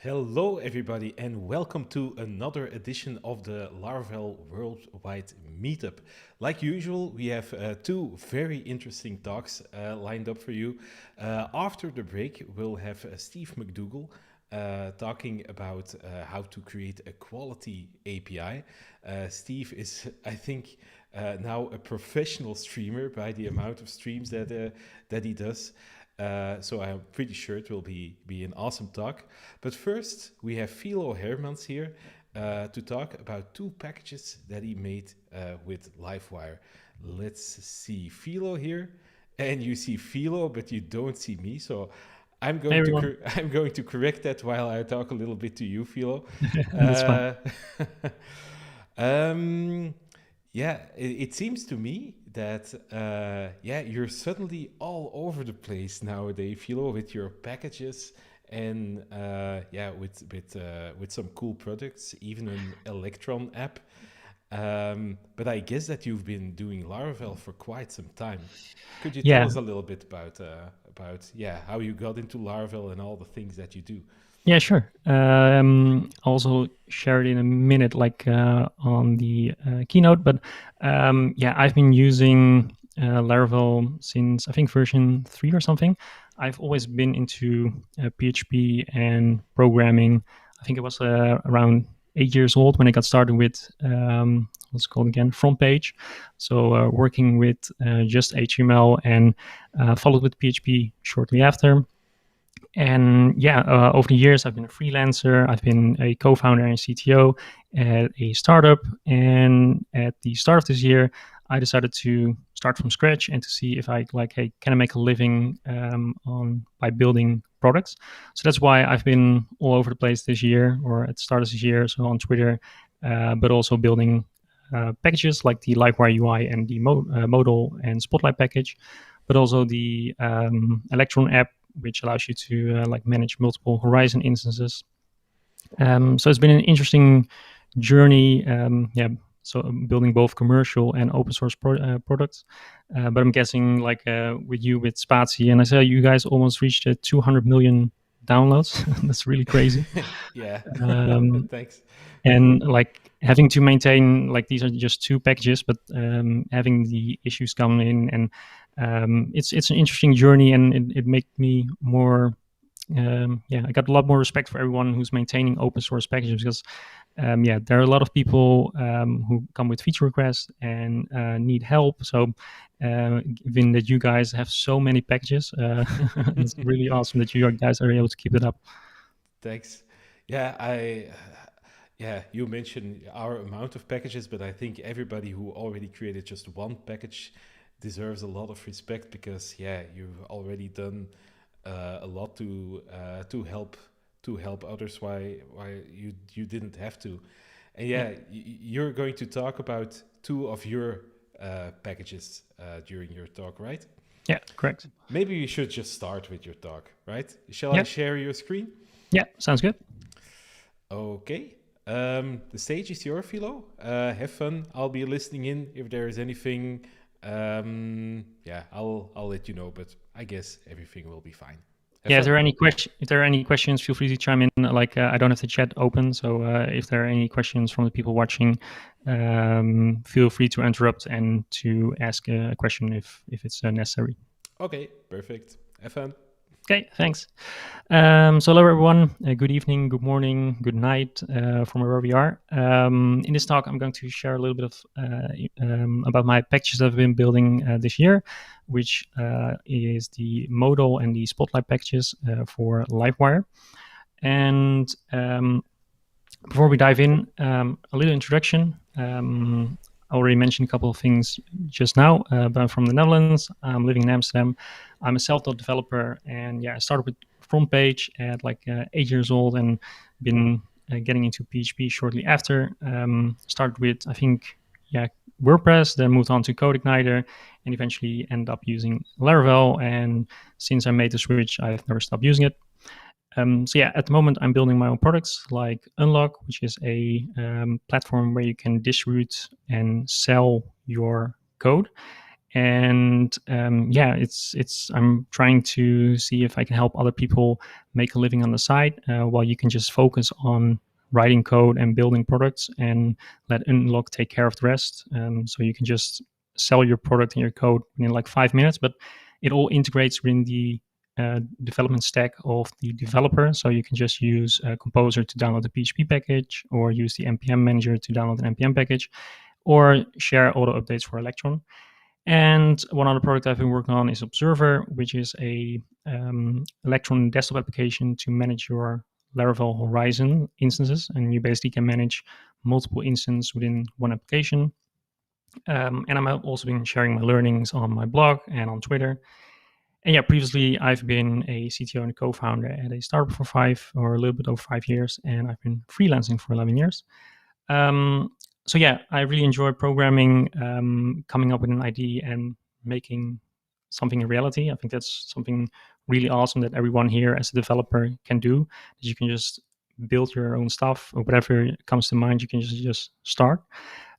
Hello, everybody, and welcome to another edition of the Laravel Worldwide Meetup. Like usual, we have two very interesting talks lined up for you. After the break, we'll have Steve McDougall talking about how to create a quality API. Steve is, I think, now a professional streamer by the amount of streams that he does. So I'm pretty sure it will be an awesome talk. But first, we have Philo Hermans here to talk about two packages that he made with Livewire. Let's see Philo here, and you see Philo, but you don't see me. So I'm Hey going everyone. I'm going to correct that while I talk a little bit to you, Philo. That's fine. Uh, um, yeah, it seems to me that you're suddenly all over the place nowadays, Philo, with your packages and with some cool products, even an Electron app. But I guess that you've been doing Laravel for quite some time. Could you tell Yeah, us a little bit about how you got into Laravel and all the things that you do? yeah, sure. Also share it in a minute, like on the keynote. But yeah, I've been using Laravel since I think version 3 or something. I've always been into PHP and programming. I think it was around 8 years old when I got started with what's it called again, front page. So working with just HTML and followed with PHP shortly after. And yeah, over the years, I've been a freelancer. I've been a co-founder and CTO at a startup. And at the start of this year, I decided to start from scratch and to see if I like, hey, can I make a living on by building products? So that's why I've been all over the place this year, or at the start of this year, so on Twitter, but also building packages like the LivewireUI and the Modal and Spotlight package, but also the Electron app, which allows you to like manage multiple Horizon instances. So it's been an interesting journey. Yeah, so building both commercial and open source products. But I'm guessing like with you with Spatie, and I saw you guys almost reached 200 million downloads. That's really crazy. Yeah, Um, thanks. and like having to maintain, like these are just two packages, but having the issues come in, and it's an interesting journey, and it made me more I got a lot more respect for everyone who's maintaining open source packages, because yeah, there are a lot of people who come with feature requests and need help. So given that you guys have so many packages, it's really awesome that you guys are able to keep it up. Thanks. Yeah, you mentioned our amount of packages, but I think everybody who already created just one package deserves a lot of respect because, yeah, you've already done a lot to help others. Why you didn't have to, and Yeah, yeah, you're going to talk about two of your packages during your talk, right? yeah, correct. Maybe we should just start with your talk, right? Shall I Yeah, share your screen? yeah, sounds good. Okay. The stage is yours, Philo. Have fun. I'll be listening in if there is anything. I'll let you know, but I guess everything will be fine. Have Yeah, fun. if there are any questions, feel free to chime in. Like I don't have the chat open, so if there are any questions from the people watching, feel free to interrupt and to ask a question if it's necessary. Okay, perfect. Have fun. Okay, thanks. So hello everyone, good evening, good morning, good night from wherever we are. In this talk, I'm going to share a little bit of about my packages I've been building this year, which is the Modal and the Spotlight packages for Livewire. And before we dive in, a little introduction. I already mentioned a couple of things just now, but I'm from the Netherlands. I'm living in Amsterdam. I'm a self-taught developer, and yeah, I started with front page at like 8 years old, and been getting into PHP shortly after. Started with I think WordPress, then moved on to CodeIgniter, and eventually ended up using Laravel. And since I made the switch, I've never stopped using it. So yeah, at the moment, I'm building my own products like Unlock, which is a platform where you can distribute and sell your code. And yeah, I'm trying to see if I can help other people make a living on the side, while you can just focus on writing code and building products and let Unlock take care of the rest. So you can just sell your product and your code in like 5 minutes, but it all integrates within the development stack of the developer. So you can just use Composer to download the PHP package, or use the npm manager to download an npm package, or share auto updates for Electron. And one other product I've been working on is Observer, which is a Electron desktop application to manage your Laravel Horizon instances. And you basically can manage multiple instances within one application. And I've also been sharing my learnings on my blog and on Twitter. And yeah, previously I've been a CTO and a co-founder at a startup for 5 or a little bit over 5 years, and I've been freelancing for 11 years. So yeah, I really enjoy programming, coming up with an idea and making something a reality. I think that's something really awesome that everyone here as a developer can do. That you can just build your own stuff, or whatever comes to mind, you can just start.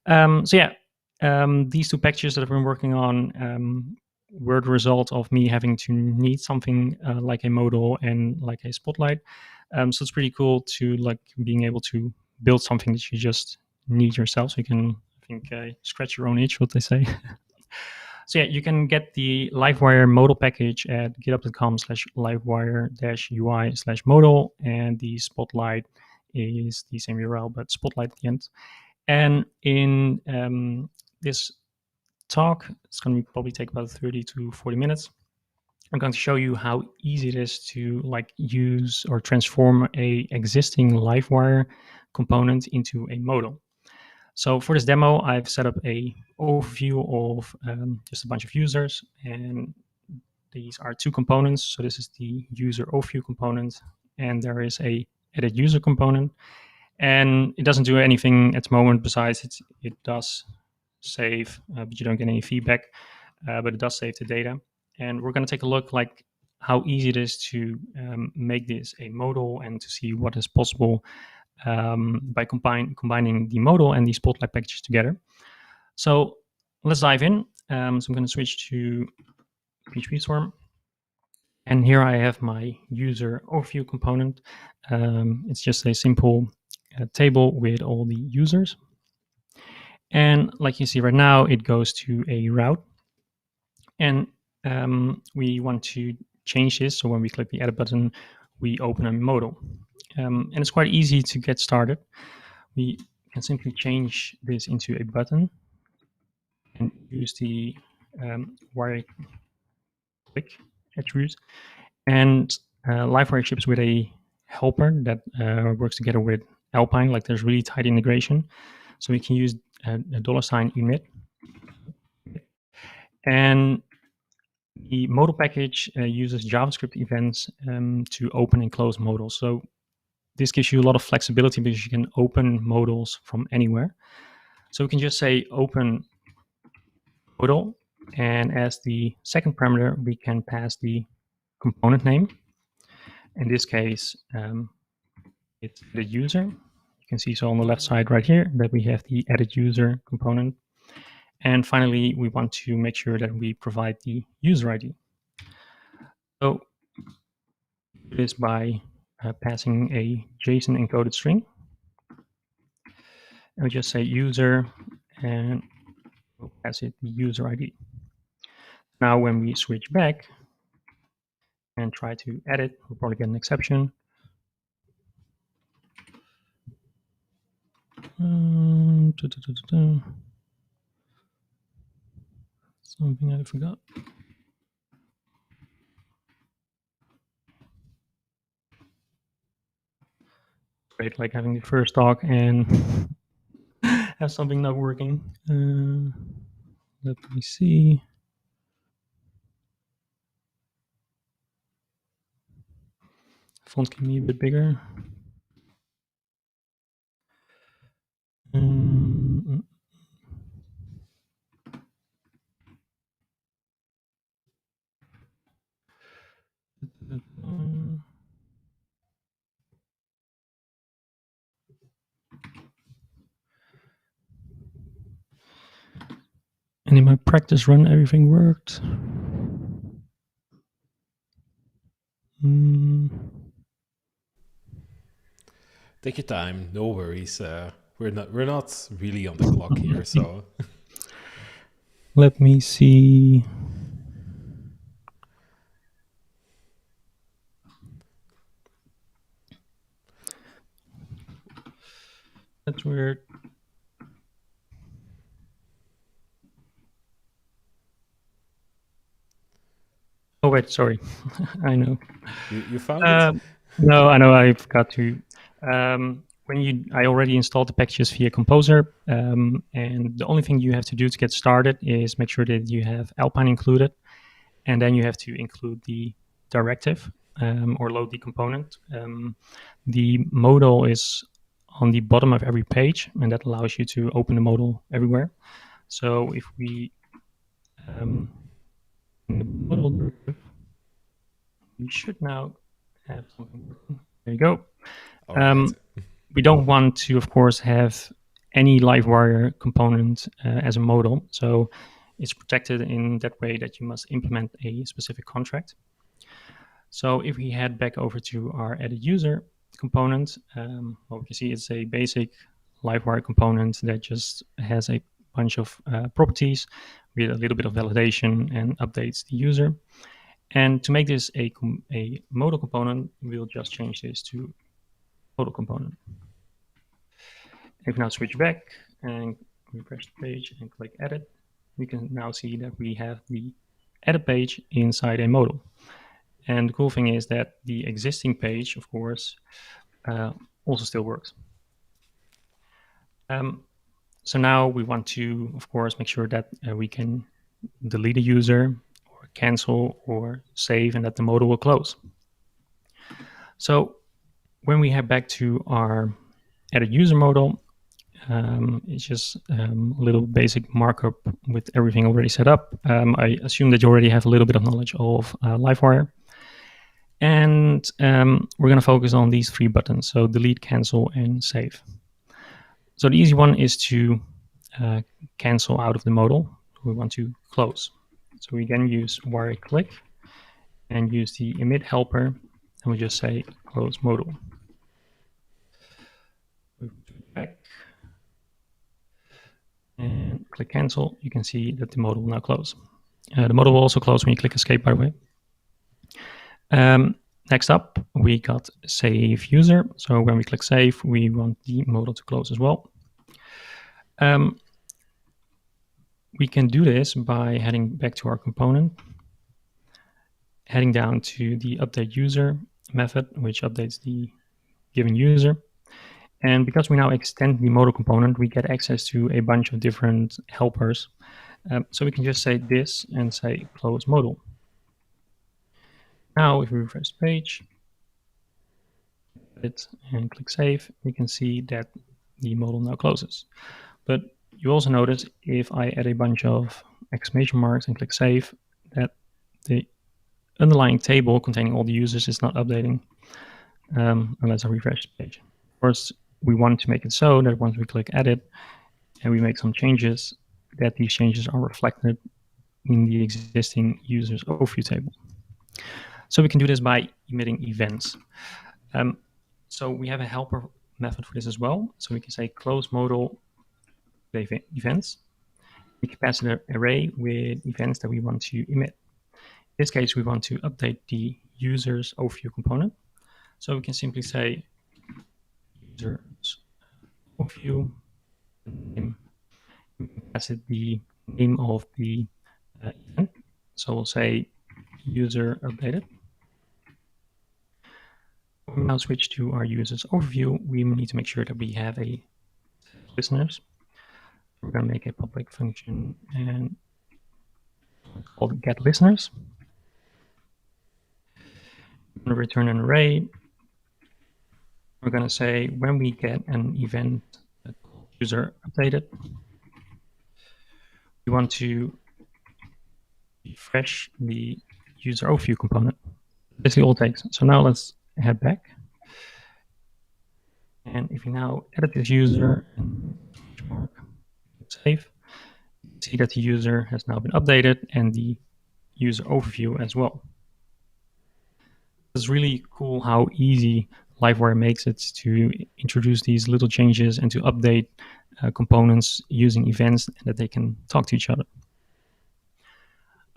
So yeah, these two packages that I've been working on were the result of me having to need something like a Modal and like a Spotlight. So it's pretty cool to like being able to build something that you just need yourself, so you can, I think, scratch your own itch, what they say. So yeah, you can get the Livewire Modal package at github.com/livewire-ui/modal, and the Spotlight is the same URL, but Spotlight at the end. And in this talk, it's going to probably take about 30 to 40 minutes. I'm going to show you how easy it is to like use or transform a existing Livewire component into a modal. So for this demo, I've set up a overview of just a bunch of users, and these are two components. So this is the user overview component, and there is a edit user component, and it doesn't do anything at the moment besides it does save, but you don't get any feedback, but it does save the data. And we're going to take a look like how easy it is to make this a modal, and to see what is possible by combining the Modal and the Spotlight packages together. So let's dive in. So I'm going to switch to PHP Storm. And here I have my user overview component. It's just a simple table with all the users. And like you see right now, it goes to a route. And we want to change this. So when we click the edit button, we open a modal. And it's quite easy to get started. We can simply change this into a button and use the wire click attribute. And Livewire ships with a helper that works together with Alpine. Like there's really tight integration. So we can use a $emit. And the modal package uses JavaScript events to open and close modals. So this gives you a lot of flexibility because you can open modals from anywhere. So we can just say open modal, and as the second parameter, we can pass the component name. In this case, it's the user. You can see so on the left side right here that we have the edit user component. And finally, we want to make sure that we provide the user ID. So do this by passing a JSON encoded string. And we just say user, and we'll pass it the user ID. Now, when we switch back and try to edit, we'll probably get an exception. Something I forgot. Great, like having the first talk and have something not working. Let me see. Font can be a bit bigger. And in my practice run, everything worked. Take your time, no worries. We're not really on the clock here, so let me see. That's weird. Oh wait, sorry. I know. You found it? No, I know I forgot to. I already installed the packages via Composer, and the only thing you have to do to get started is make sure that you have Alpine included, and then you have to include the directive or load the component. The modal is on the bottom of every page, and that allows you to open the modal everywhere. So if we in the modal directive, we should now have something working. There you go. All right. We don't want to, of course, have any Livewire component as a modal. So it's protected in that way that you must implement a specific contract. So if we head back over to our edit user component, what we can see is a basic Livewire component that just has a bunch of properties with a little bit of validation and updates the user. And to make this a modal component, we'll just change this to modal component. If we now switch back and refresh the page and click edit, we can now see that we have the edit page inside a modal. And the cool thing is that the existing page, of course, also still works. So now we want to, of course, make sure that we can delete a user or cancel or save and that the modal will close. So when we head back to our edit user modal, it's just a little basic markup with everything already set up. I assume that you already have a little bit of knowledge of Livewire. And we're going to focus on these three buttons, so delete, cancel, and save. So the easy one is to cancel out of the modal. We want to close. So we can use wire click and use the emit helper, and we just say close modal. Back and click cancel. You can see that the modal will now close. The modal will also close when you click escape, by the way. Next up, we got save user. So when we click save, we want the modal to close as well. We can do this by heading back to our component, heading down to the update user method, which updates the given user. And because we now extend the modal component, we get access to a bunch of different helpers. So we can just say this and say close modal. Now, if we refresh the page and click save, we can see that the modal now closes. But you also notice if I add a bunch of exclamation marks and click save, that the underlying table containing all the users is not updating unless I refresh the page. Of course, we want to make it so that once we click edit and we make some changes, that these changes are reflected in the existing users overview table. So we can do this by emitting events. So we have a helper method for this as well. So we can say close modal events. We can pass an array with events that we want to emit. In this case, we want to update the user's overview component. So we can simply say user's overview. We can pass it the name of the event. So we'll say user updated. When we now switch to our users overview, we need to make sure that we have a listeners. We're going to make a public function and called get listeners. We're going to return an array. We're going to say when we get an event user updated, we want to refresh the user overview component. Basically all it takes. So now let's head back. And if you now edit this user and save, see that the user has now been updated and the user overview as well. It's really cool how easy Livewire makes it to introduce these little changes and to update components using events and that they can talk to each other.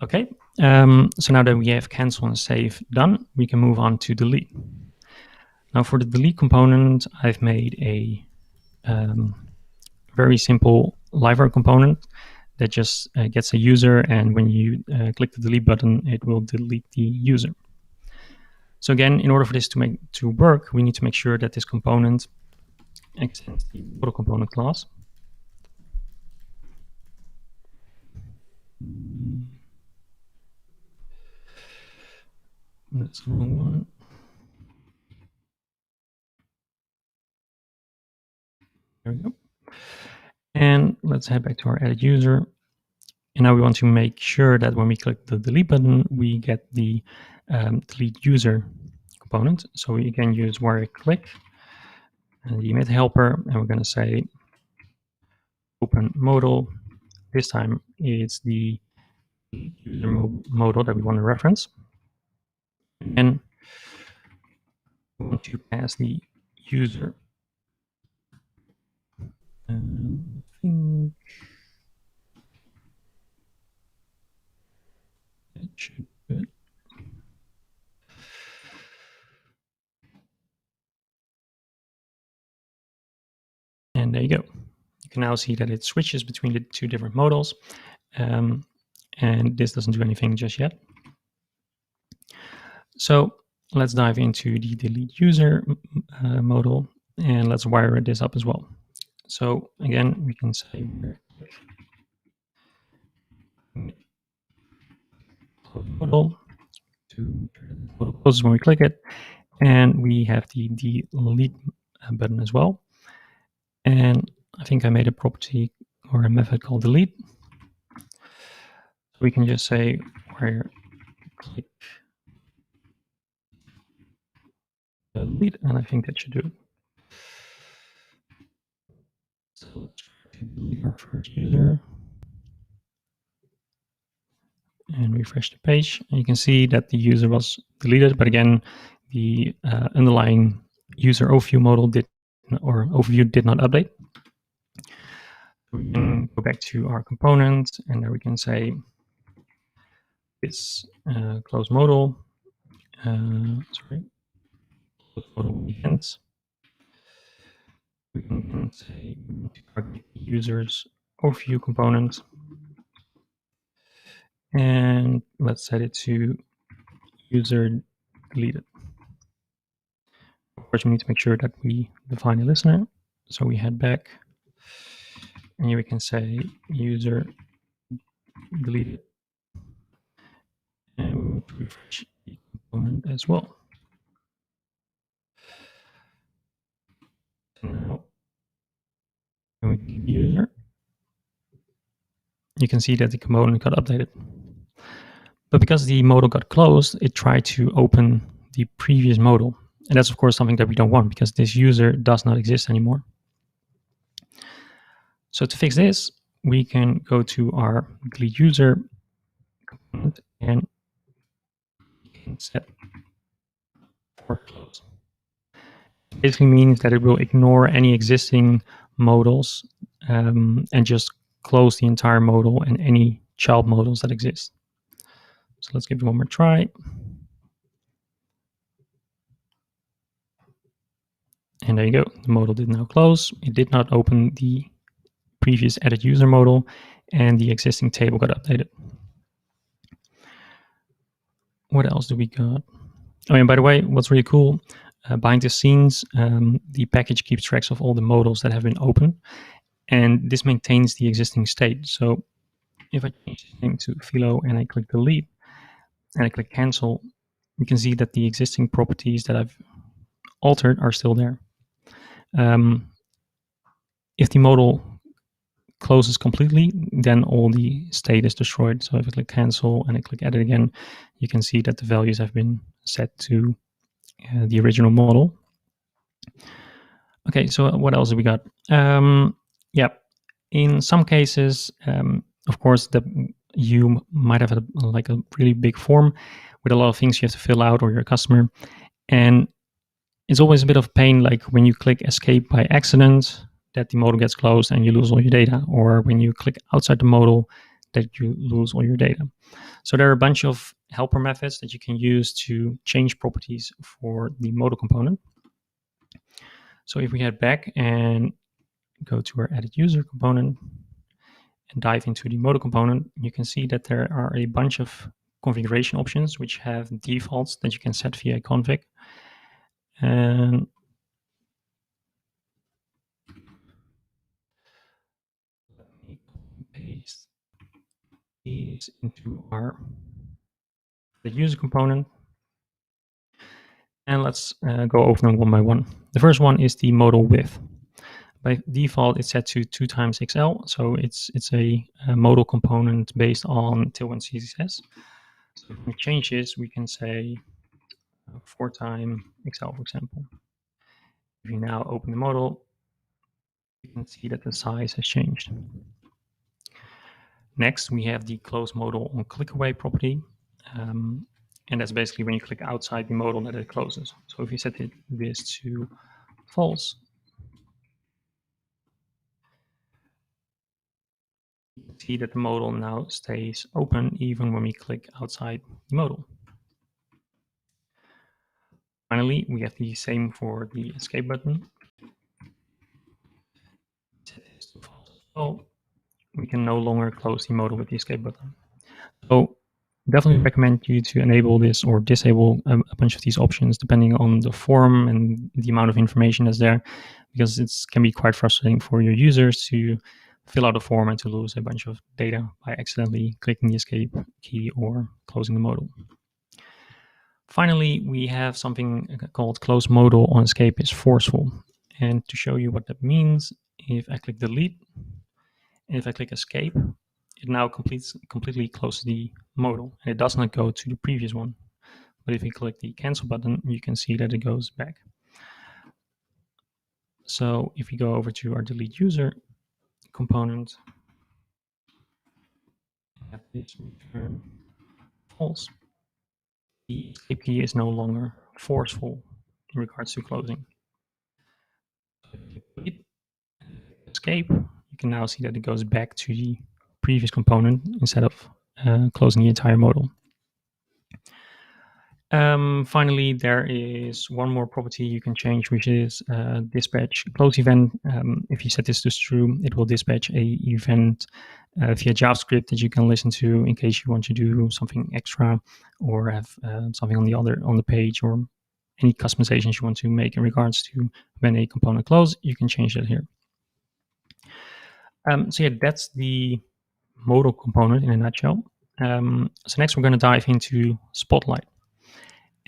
Okay, so now that we have cancel and save done, we can move on to delete. Now for the delete component, I've made a very simple Livewire component that just gets a user, and when you click the delete button, it will delete the user. So again, in order for this to work, we need to make sure that this component extends the modal component class. That's the wrong one. There we go. And let's head back to our edit user. And now we want to make sure that when we click the delete button, we get the delete user component. So we again use wire click and the emit helper, and we're going to say open modal. This time it's the user modal that we want to reference. And we want to pass the user. And I think it should be good. And there you go. You can now see that it switches between the two different modals. And this doesn't do anything just yet. So let's dive into the delete user modal, and let's wire this up as well. So again, we can say modal to close when we click it, and we have the delete button as well. And I think I made a property or a method called delete. So we can just say wire click delete, and I think that should do it. So let's try to delete our first user and refresh the page. And you can see that the user was deleted, but again, the underlying user overview modal did not update. We can go back to our component, and there we can say this close modal. Close modal ends. We can say target users overview component, and let's set it to user deleted. Of course, we need to make sure that we define a listener. So we head back, and here we can say user deleted, and we will refresh the component as well. So now, when we click user, you can see that the component got updated. But because the modal got closed, it tried to open the previous modal. And that's, of course, something that we don't want because this user does not exist anymore. So to fix this, we can go to our delete user component and we can set for close. It basically means that it will ignore any existing modals and just close the entire modal and any child modals that exist. So let's give it one more try. And there you go. The modal did now close. It did not open the previous edit user modal, and the existing table got updated. What else do we got? Oh, and by the way, what's really cool, behind the scenes, the package keeps tracks of all the modals that have been opened, and this maintains the existing state. So if I change the name to Philo and I click delete and I click cancel, you can see that the existing properties that I've altered are still there. If the modal closes completely, then all the state is destroyed. So if I click cancel and I click edit again, you can see that the values have been set to the original model. Okay, so what else have we got? Yeah, in some cases, of course, you might have a really big form with a lot of things you have to fill out, or your customer, and it's always a bit of pain, like when you click escape by accident, that the modal gets closed and you lose all your data, or when you click outside the modal, that you lose all your data. So there are a bunch of helper methods that you can use to change properties for the modal component. So if we head back and go to our edit user component and dive into the modal component, you can see that there are a bunch of configuration options which have defaults that you can set via config. And let me paste these into our user component. And let's go over them one by one. The first one is the modal width. By default, it's set to 2 times XL, so it's a modal component based on Tailwind CSS. So if we change this, we can say 4 times XL, for example. If you now open the modal, you can see that the size has changed. Next, we have the close modal on click away property. And that's basically when you click outside the modal that it closes. So if you set this to false, you can see that the modal now stays open even when we click outside the modal. Finally, we have the same for the escape button. Set this to false as well. We can no longer close the modal with the escape button. So definitely recommend you to enable this or disable a bunch of these options depending on the form and the amount of information that's there, because it can be quite frustrating for your users to fill out a form and to lose a bunch of data by accidentally clicking the escape key or closing the modal. Finally, we have something called close modal on escape is forceful. And to show you what that means, if I click delete, and if I click escape, it now completely closes the modal, and it does not go to the previous one. But if you click the cancel button, you can see that it goes back. So if we go over to our delete user component, have this return false, the escape key is no longer forceful in regards to closing. So if you delete, escape, you can now see that it goes back to the previous component instead of closing the entire modal. Finally, there is one more property you can change, which is dispatch close event. If you set this to true, it will dispatch a event via JavaScript that you can listen to in case you want to do something extra or have something on the page, or any customizations you want to make in regards to when a component closes. You can change that here. So yeah, that's the modal component in a nutshell. So next we're going to dive into Spotlight.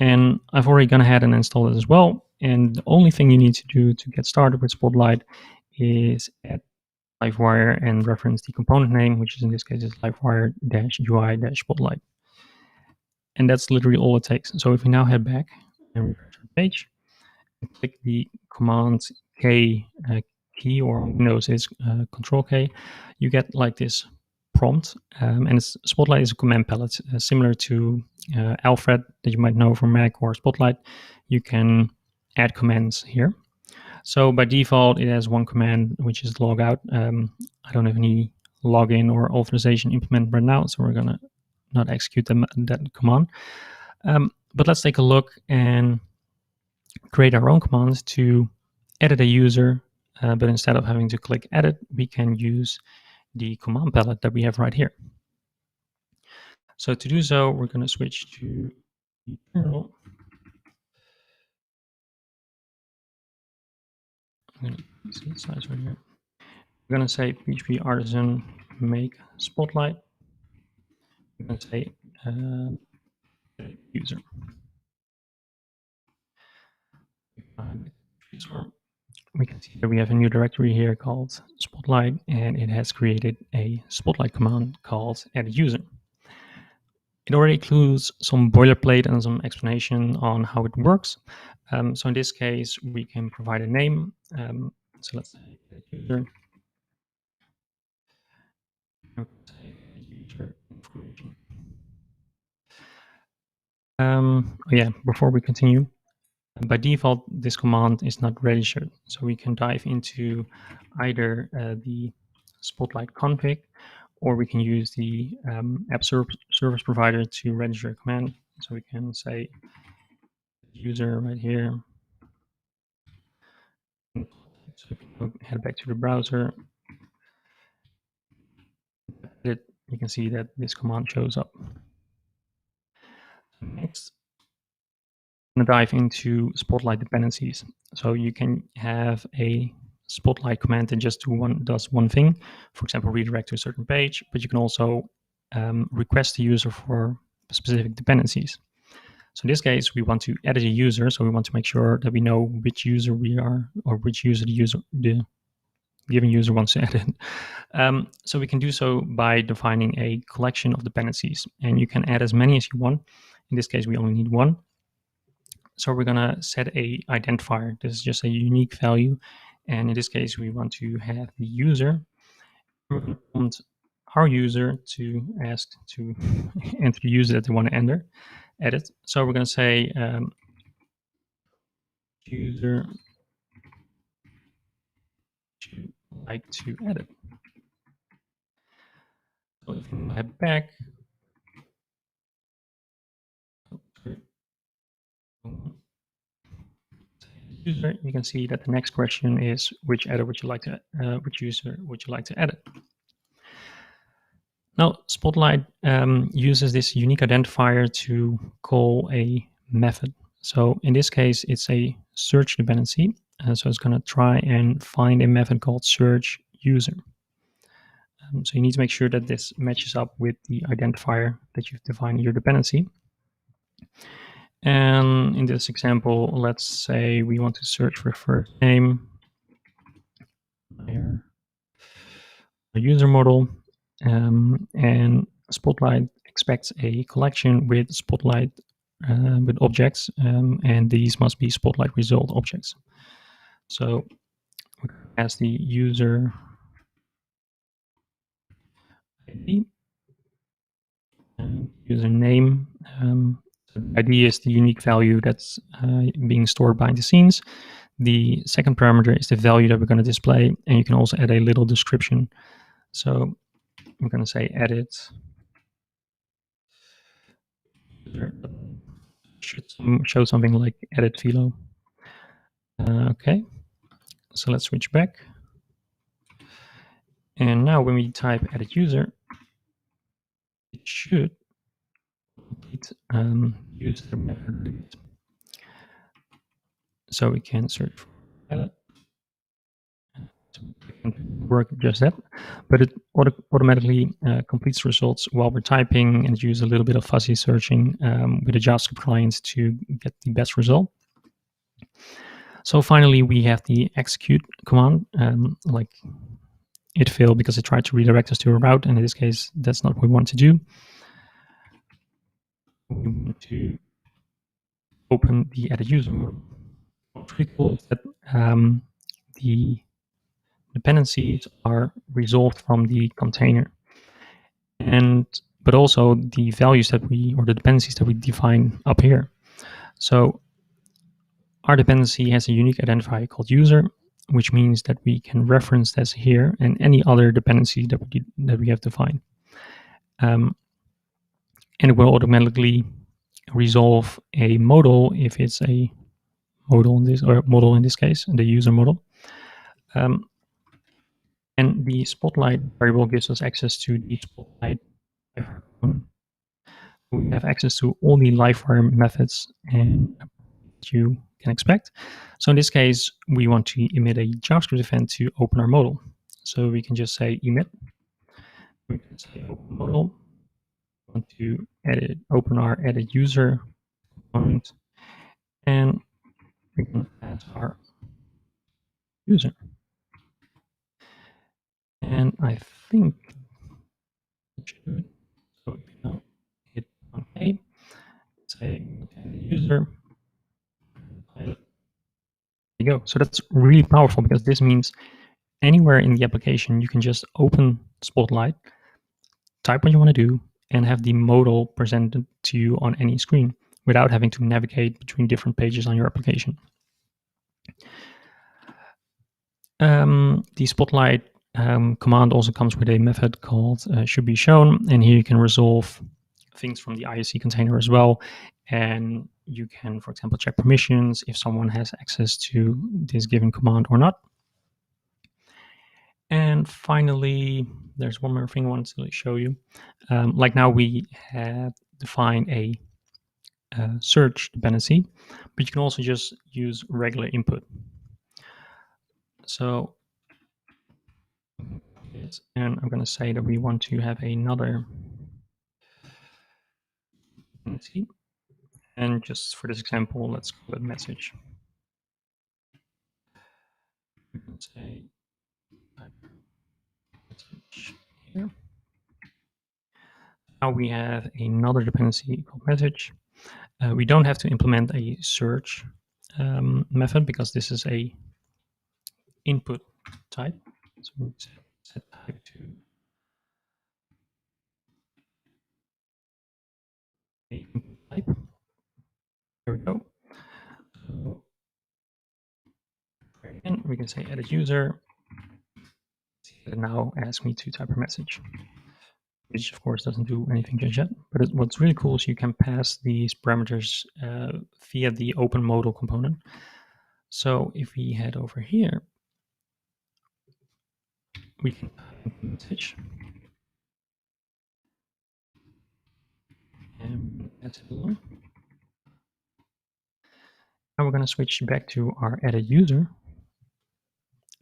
And I've already gone ahead and installed it as well. And the only thing you need to do to get started with Spotlight is add Livewire and reference the component name, which is in this case is Livewire-UI-Spotlight. And that's literally all it takes. So if we now head back and refresh the page, and click the Command K key, or on Windows is Control K, you get like this prompt, and Spotlight is a command palette similar to Alfred that you might know from Mac or Spotlight. You can add commands here. So by default, it has one command, which is log out. I don't have any login or authorization implemented right now, so we're gonna not execute that command. But let's take a look and create our own commands to edit a user. But instead of having to click edit, we can use the command palette that we have right here. So to do so, we're going to switch to the terminal. I'm going to see the size right here. We're going to say PHP artisan make Spotlight. We're going to say user. We can see that we have a new directory here called Spotlight, and it has created a Spotlight command called edit user. It already includes some boilerplate and some explanation on how it works. So in this case, we can provide a name. So let's say user. Before we continue, by default, this command is not registered. So we can dive into either the Spotlight config, or we can use the app service provider to register a command. So we can say user right here. So we can head back to the browser. You can see that this command shows up. Next, I'm going to dive into Spotlight dependencies. So you can have a Spotlight command that just does one thing, for example, redirect to a certain page, but you can also request the user for specific dependencies. So in this case, we want to edit a user, so we want to make sure that we know which user we are, or which user the given user wants to edit. So we can do so by defining a collection of dependencies, and you can add as many as you want. In this case, we only need one. So we're going to set a identifier. This is just a unique value. And in this case, we want to have the user. We're going to prompt our user to ask to enter the user that they want to edit. So we're going to say user to like to edit. So if we head back, user, you can see that the next question is which user would you like to edit? Now, Spotlight uses this unique identifier to call a method. So in this case, it's a search dependency. So it's going to try and find a method called search user. So you need to make sure that this matches up with the identifier that you've defined in your dependency. And in this example, let's say we want to search for first name, a user model, and Spotlight expects a collection with Spotlight with objects, and these must be Spotlight result objects. So as the user ID, username. So the ID is the unique value that's being stored behind the scenes. The second parameter is the value that we're going to display, and you can also add a little description. So I'm going to say edit. Should show something like edit Philo. Okay, so let's switch back. And now when we type edit user, it should use the method. So we can search for edit. Work just that, but it automatically completes results while we're typing, and use a little bit of fuzzy searching with a JavaScript client to get the best result. So finally, we have the execute command, like it failed because it tried to redirect us to a route, and in this case, that's not what we want to do. We want to open the edit user model. What's pretty cool is that the dependencies are resolved from the container, but also the values that or the dependencies that we define up here. So our dependency has a unique identifier called user, which means that we can reference this here and any other dependency that we have defined. And it will automatically resolve a modal if it's a modal in this case, the user model. And the Spotlight variable gives us access to the Spotlight. We have access to all the Livewire methods and you can expect. So in this case, we want to emit a JavaScript event to open our modal. So we can just say emit. We can say open modal. We want to open our edit user component, and we can add our user. And I think it should do it. So if we now hit OK, say user. There you go. So that's really powerful, because this means anywhere in the application, you can just open Spotlight, type what you want to do, and have the modal presented to you on any screen without having to navigate between different pages on your application. The Spotlight command also comes with a method called should be shown, and here you can resolve things from the ISC container as well. And you can, for example, check permissions if someone has access to this given command or not. And finally, there's one more thing I wanted to show you. Like now we have defined a search dependency, but you can also just use regular input. So, and I'm going to say that we want to have another dependency. And just for this example, let's call it message. Let's say message here. Now we have another dependency called message. We don't have to implement a search method because this is a input type. So we set type to a input type. There we go. So again, we can say edit user. It now asks me to type a message, which of course doesn't do anything just yet. But what's really cool is you can pass these parameters via the open modal component. So if we head over here, we can type a message. And that's it alone. Now we're going to switch back to our edit user.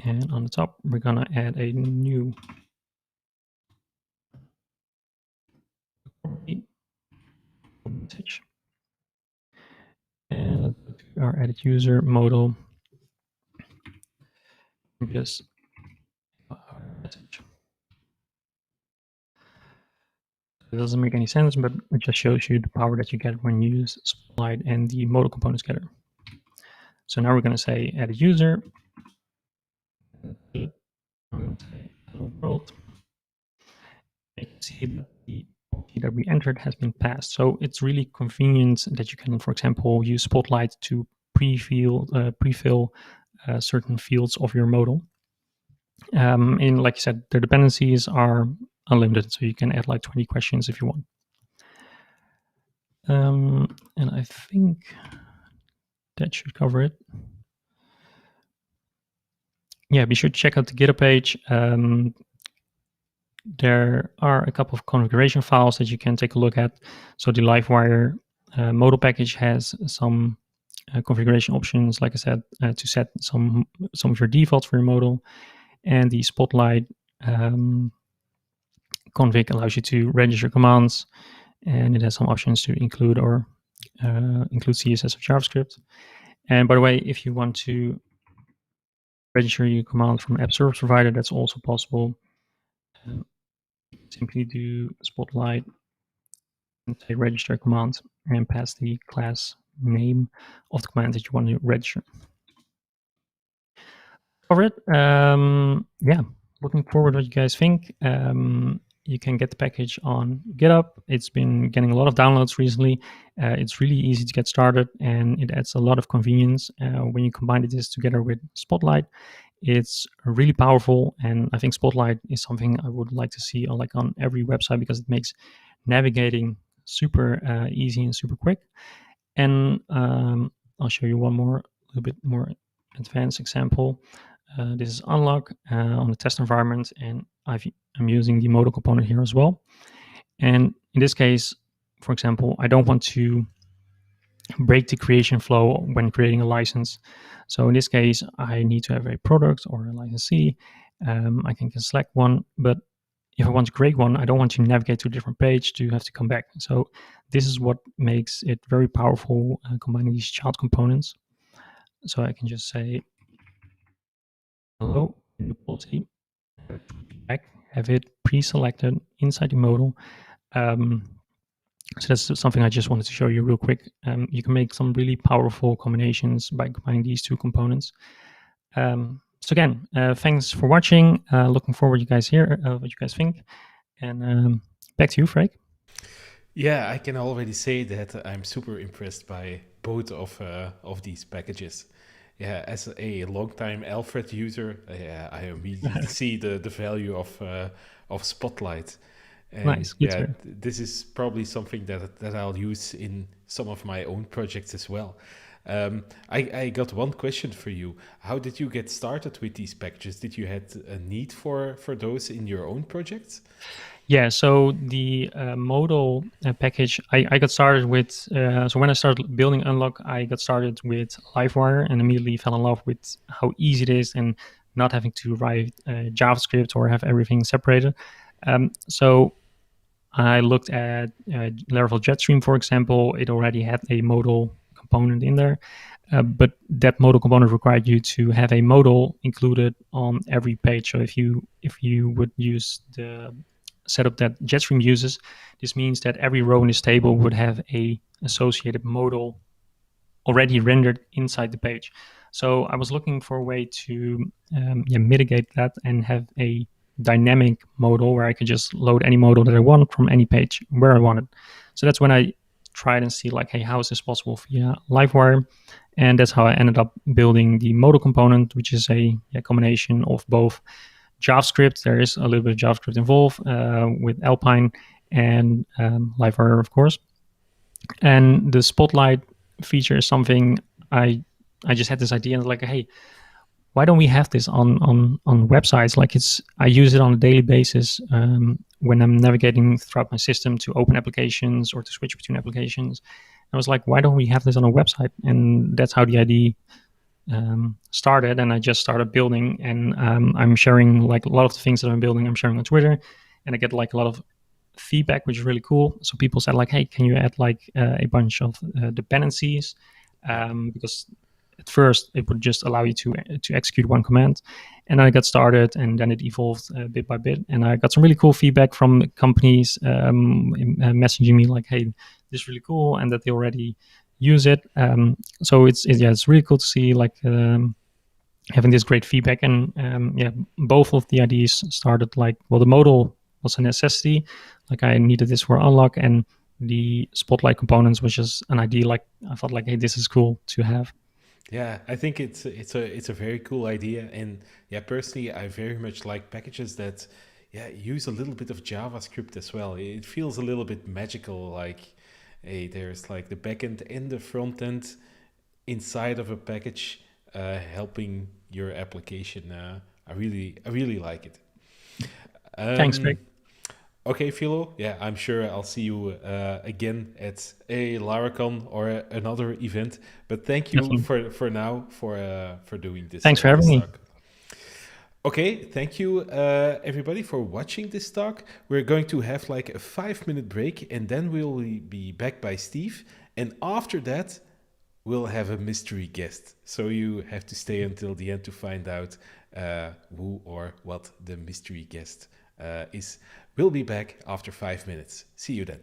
And on the top, we're going to add a new message. And let's go to our edit user modal. Just our message. It doesn't make any sense, but it just shows you the power that you get when you use Spotlight and the modal components together. So now we're going to say edit user. I'm going to say hello world. You can see that the key that we entered has been passed. So it's really convenient that you can, for example, use Spotlight to pre-fill certain fields of your modal. And like you said, the dependencies are unlimited, so you can add like 20 questions if you want. And I think that should cover it. Yeah, be sure to check out the GitHub page. There are a couple of configuration files that you can take a look at. So the Livewire modal package has some configuration options, like I said, to set some of your defaults for your modal. And the Spotlight config allows you to register commands, and it has some options to include or include CSS or JavaScript. And by the way, if you want to register your command from app service provider, that's also possible. Simply do Spotlight and say register command and pass the class name of the command that you want to register. Cover it. Yeah, looking forward to what you guys think. You can get the package on GitHub. It's been getting a lot of downloads recently. It's really easy to get started, and it adds a lot of convenience when you combine this together with Spotlight. It's really powerful, and I think Spotlight is something I would like to see on every website because it makes navigating super easy and super quick. And I'll show you one little bit more advanced example. This is unlock on the test environment, and I'm using the modal component here as well. And in this case, for example, I don't want to break the creation flow when creating a license. So in this case, I need to have a product or a licensee. I can select one, but if I want to create one, I don't want to navigate to a different page to have to come back. So this is what makes it very powerful, combining these child components. So I can just say, hello, new policy, back, have it pre-selected inside the modal. So that's something I just wanted to show you real quick. You can make some really powerful combinations by combining these two components. So again, thanks for watching. Looking forward to you guys hear what you guys think. And back to you, Frank. Yeah, I can already say that I'm super impressed by both of these packages. Yeah, as a longtime Alfred user, yeah, I immediately see the value of Spotlight. And Nice, good to yeah, hear. this is probably something that I'll use in some of my own projects as well. I got one question for you. How did you get started with these packages? Did you had a need for those in your own projects? Yeah, so the Modal package, I got started with, so when I started building Unlock, I got started with Livewire and immediately fell in love with how easy it is and not having to write JavaScript or have everything separated. So I looked at Laravel Jetstream, for example. It already had a modal component in there, but that modal component required you to have a modal included on every page. So if you would use the setup that Jetstream uses, this means that every row in this table would have a associated modal already rendered inside the page. So I was looking for a way to mitigate that and have a dynamic modal where I could just load any modal that I want from any page where I wanted. So that's when I tried and see like, hey, how is this possible via Livewire? And that's how I ended up building the modal component, which is a combination of both JavaScript. There is a little bit of JavaScript involved with Alpine and Livewire, of course. And the Spotlight feature is something I just had this idea and like, hey, why don't we have this on websites? Like I use it on a daily basis when I'm navigating throughout my system to open applications or to switch between applications. I was like, why don't we have this on a website? And that's how the idea started. And I just started building, and I'm sharing like a lot of the things that I'm building. I'm sharing on Twitter, and I get like a lot of feedback, which is really cool. So people said like, hey, can you add like a bunch of dependencies? Yeah. Because at first it would just allow you to execute one command, and then I got started, and then it evolved bit by bit, and I got some really cool feedback from companies messaging me like, hey, this is really cool, and that they already use it. So it's really cool to see like having this great feedback. And both of the ideas started like, well, the modal was a necessity, like I needed this for Unlock, and the Spotlight components was just an idea like I thought like, hey, this is cool to have. Yeah, I think it's a very cool idea, and yeah, personally, I very much like packages that yeah use a little bit of JavaScript as well. It feels a little bit magical, like hey, there's like the backend and the front end inside of a package, helping your application. I really like it. Thanks, Greg. Um, Okay, Philo. Yeah, I'm sure I'll see you again at a Laracon or another event. But thank you Definitely. for now for doing Thanks for this having me. talk. Okay, thank you everybody for watching this talk. We're going to have like a 5 minute break, and then we'll be back by Steve. And after that, we'll have a mystery guest. So you have to stay until the end to find out who or what the mystery guest is. We'll be back after 5 minutes. See you then.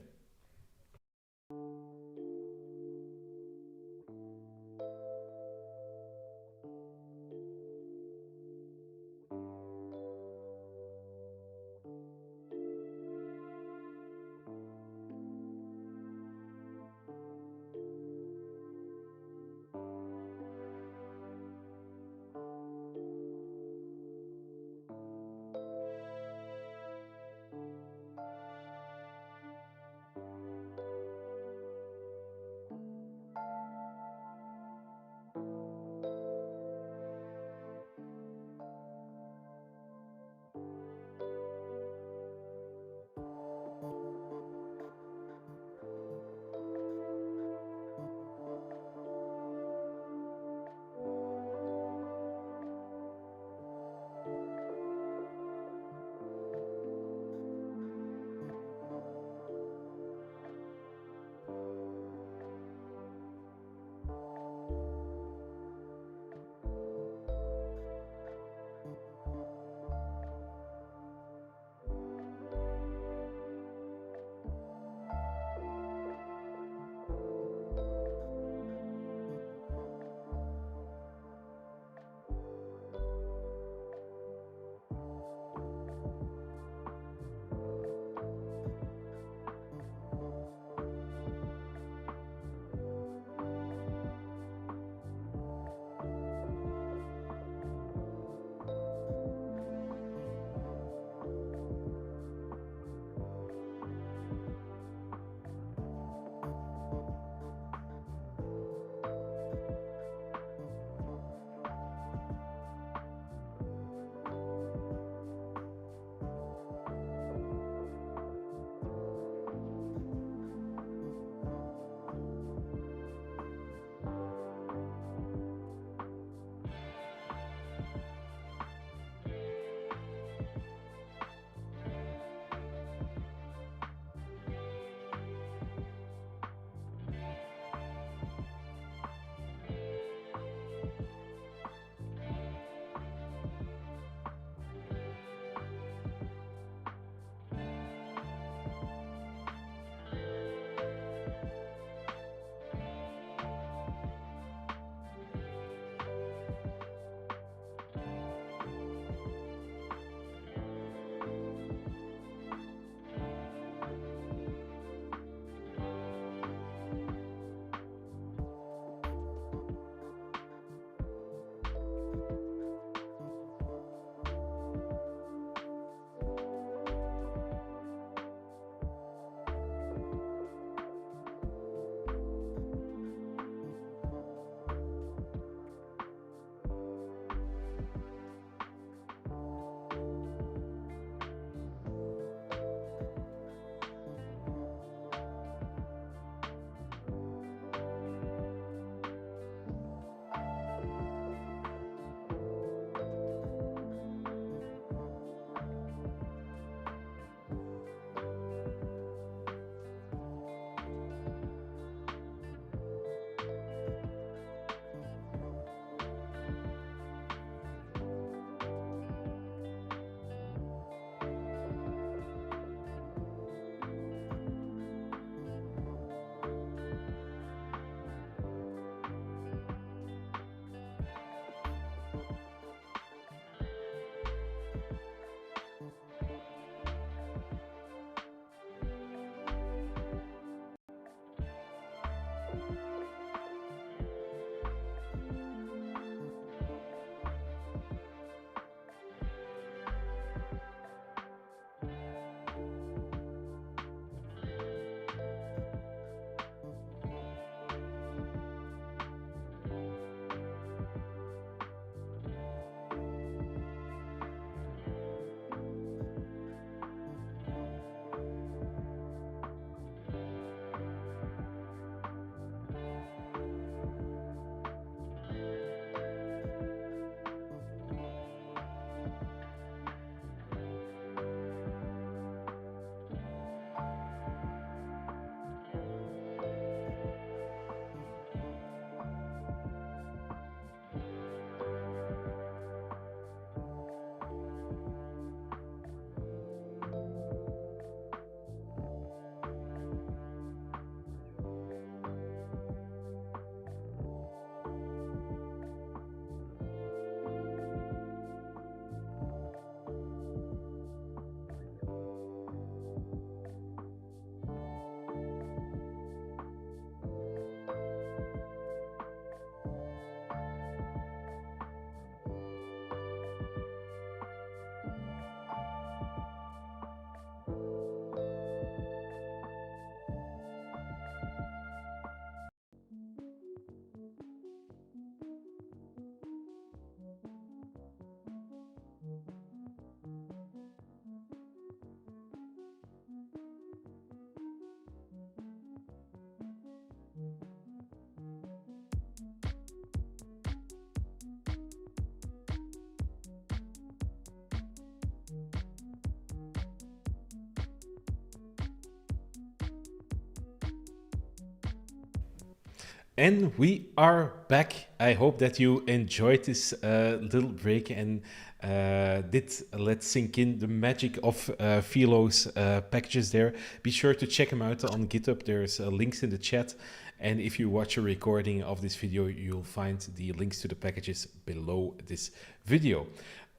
And we are back. I hope that you enjoyed this little break and did let sink in the magic of Philo's packages there. Be sure to check them out on GitHub. There's links in the chat. And if you watch a recording of this video, you'll find the links to the packages below this video.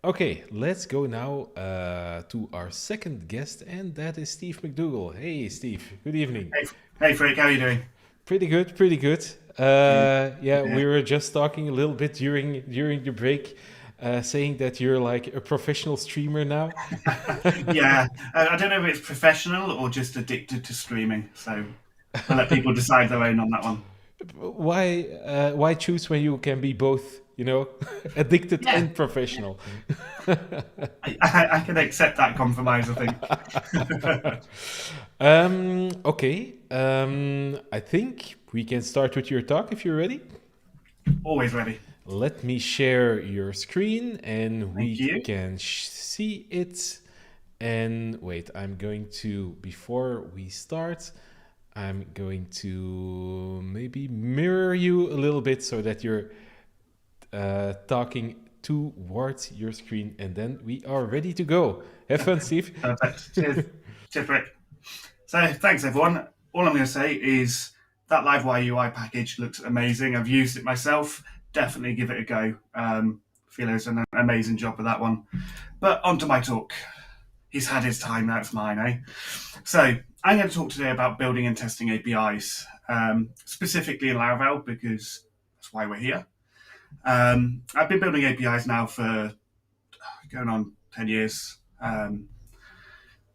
Okay, let's go now to our second guest, and that is Steve McDougall. Hey, Steve. Good evening. Hey, Frank. How are you doing? Pretty good, pretty good. We were just talking a little bit during the break, saying that you're like a professional streamer now. Yeah, I don't know if it's professional or just addicted to streaming. So I'll let people decide their own on that one. Why choose when you can be both, addicted and professional? I can accept that compromise, I think. Okay. I think we can start with your talk if you're ready. Always ready. Let me share your screen and we can see it. And wait, before we start, I'm going to maybe mirror you a little bit so that you're talking towards your screen, and then we are ready to go. Have fun, Steve. Perfect. Cheers, Rick. So thanks, everyone. All I'm going to say is that LivewireUI package looks amazing. I've used it myself. Definitely give it a go. Philo's done an amazing job with that one. But on to my talk. He's had his time, now it's mine, eh? So I'm going to talk today about building and testing APIs, specifically in Laravel, because that's why we're here. I've been building APIs now for going on 10 years.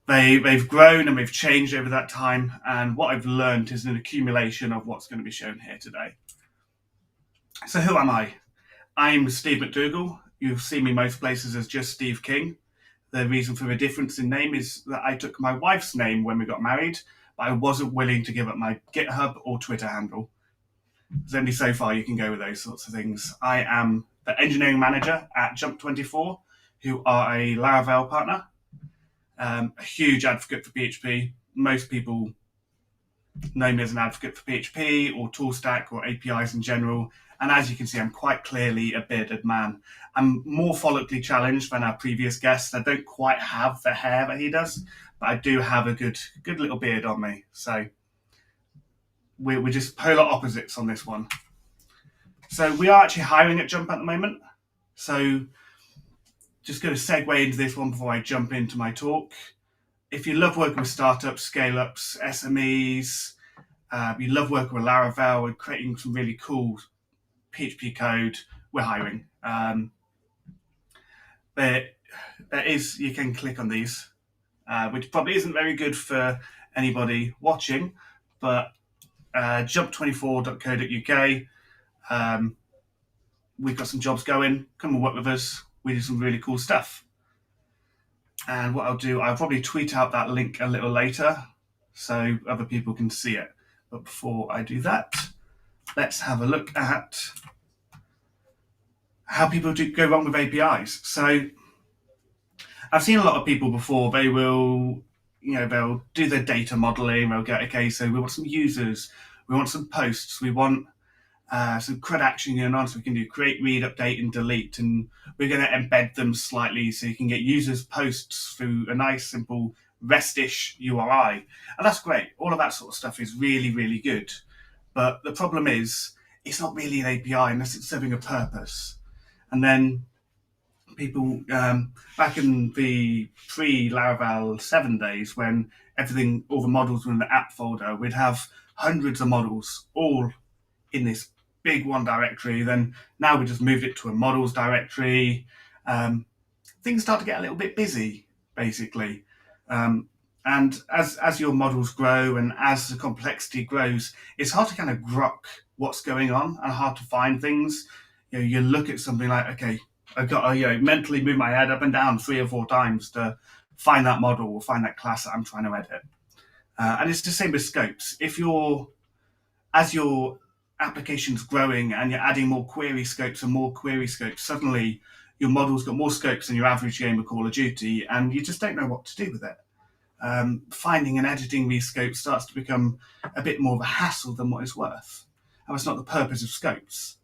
They've grown and they've changed over that time. And what I've learned is an accumulation of what's going to be shown here today. So who am I? I'm Steve McDougall. You've seen me most places as just Steve King. The reason for the difference in name is that I took my wife's name when we got married, but I wasn't willing to give up my GitHub or Twitter handle. There's only so far you can go with those sorts of things. I am the engineering manager at Jump24, who are a Laravel partner. A huge advocate for PHP. Most people know me as an advocate for PHP or tool stack or APIs in general. And as you can see, I'm quite clearly a bearded man. I'm more follically challenged than our previous guest. I don't quite have the hair that he does, but I do have a good little beard on me. So we're just polar opposites on this one. So we are actually hiring at Jump at the moment. So just going to segue into this one before I jump into my talk. If you love working with startups, scale-ups, SMEs, you love working with Laravel and creating some really cool PHP code, we're hiring. You can click on these, which probably isn't very good for anybody watching, but jump24.co.uk, we've got some jobs going. Come and work with us. We do some really cool stuff. And what I'll do, I'll probably tweet out that link a little later so other people can see it. But before I do that, let's have a look at how people go wrong with APIs. So I've seen a lot of people before, they'll do their data modeling, they'll get, okay, so we want some users, we want some posts, we want some CRUD action going on, so we can do create, read, update, and delete, and we're going to embed them slightly so you can get users' posts through a nice, simple REST-ish URI. And that's great. All of that sort of stuff is really, really good. But the problem is, it's not really an API unless it's serving a purpose. And then people, back in the pre-Laravel 7 days, when all the models were in the app folder, we'd have hundreds of models all in this big one directory. Then now we just moved it to a models directory. Things start to get a little bit busy, basically. And as your models grow and as the complexity grows, it's hard to kind of grok what's going on and hard to find things. You look at something like, okay, I've got to mentally move my head up and down 3 or 4 times to find that model or find that class that I'm trying to edit. And it's the same with scopes. As your application's growing and you're adding more query scopes, suddenly your model's got more scopes than your average game of Call of Duty, and you just don't know what to do with it. Finding and editing these scopes starts to become a bit more of a hassle than what it's worth. that's not the purpose of scopes.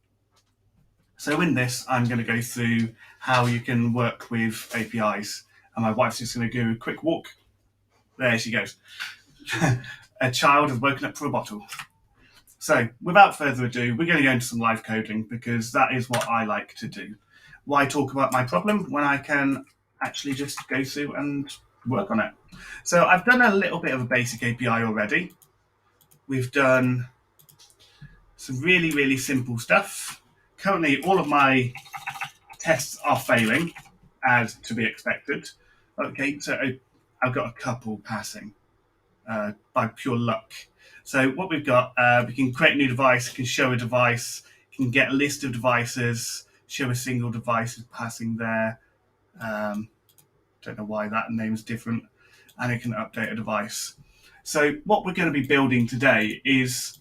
So in this, I'm going to go through how you can work with APIs. And my wife's just going to do a quick walk. There she goes. A child has woken up for a bottle. So without further ado, we're going to go into some live coding because that is what I like to do. Why talk about my problem when I can actually just go through and work on it? So I've done a little bit of a basic API already. We've done some really, really simple stuff. Currently, all of my tests are failing, as to be expected. Okay, so I've got a couple passing by pure luck. So what we've got, we can create a new device, can show a device, can get a list of devices, show a single device is passing there. Don't know why that name's different. And it can update a device. So what we're going to be building today is,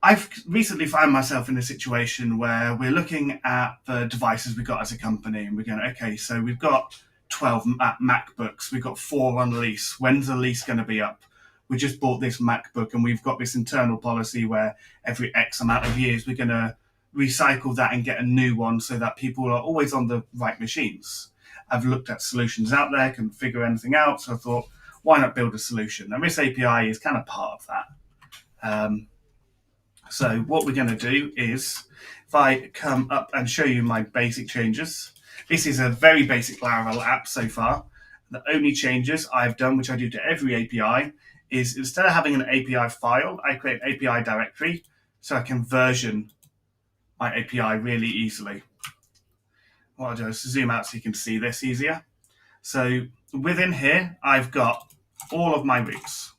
I've recently found myself in a situation where we're looking at the devices we've got as a company and we're going, okay, so we've got 12 MacBooks, we've got 4 on lease. When's the lease going to be up? We just bought this MacBook and we've got this internal policy where every X amount of years we're going to recycle that and get a new one so that people are always on the right machines. I've looked at solutions out there, couldn't figure anything out, so I thought, why not build a solution? And this API is kind of part of that. So what we're going to do is, if I come up and show you my basic changes, this is a very basic Laravel app so far. The only changes I've done, which I do to every API, is instead of having an API file, I create an API directory so I can version my API really easily. What I'll do is zoom out so you can see this easier. So within here, I've got all of my routes,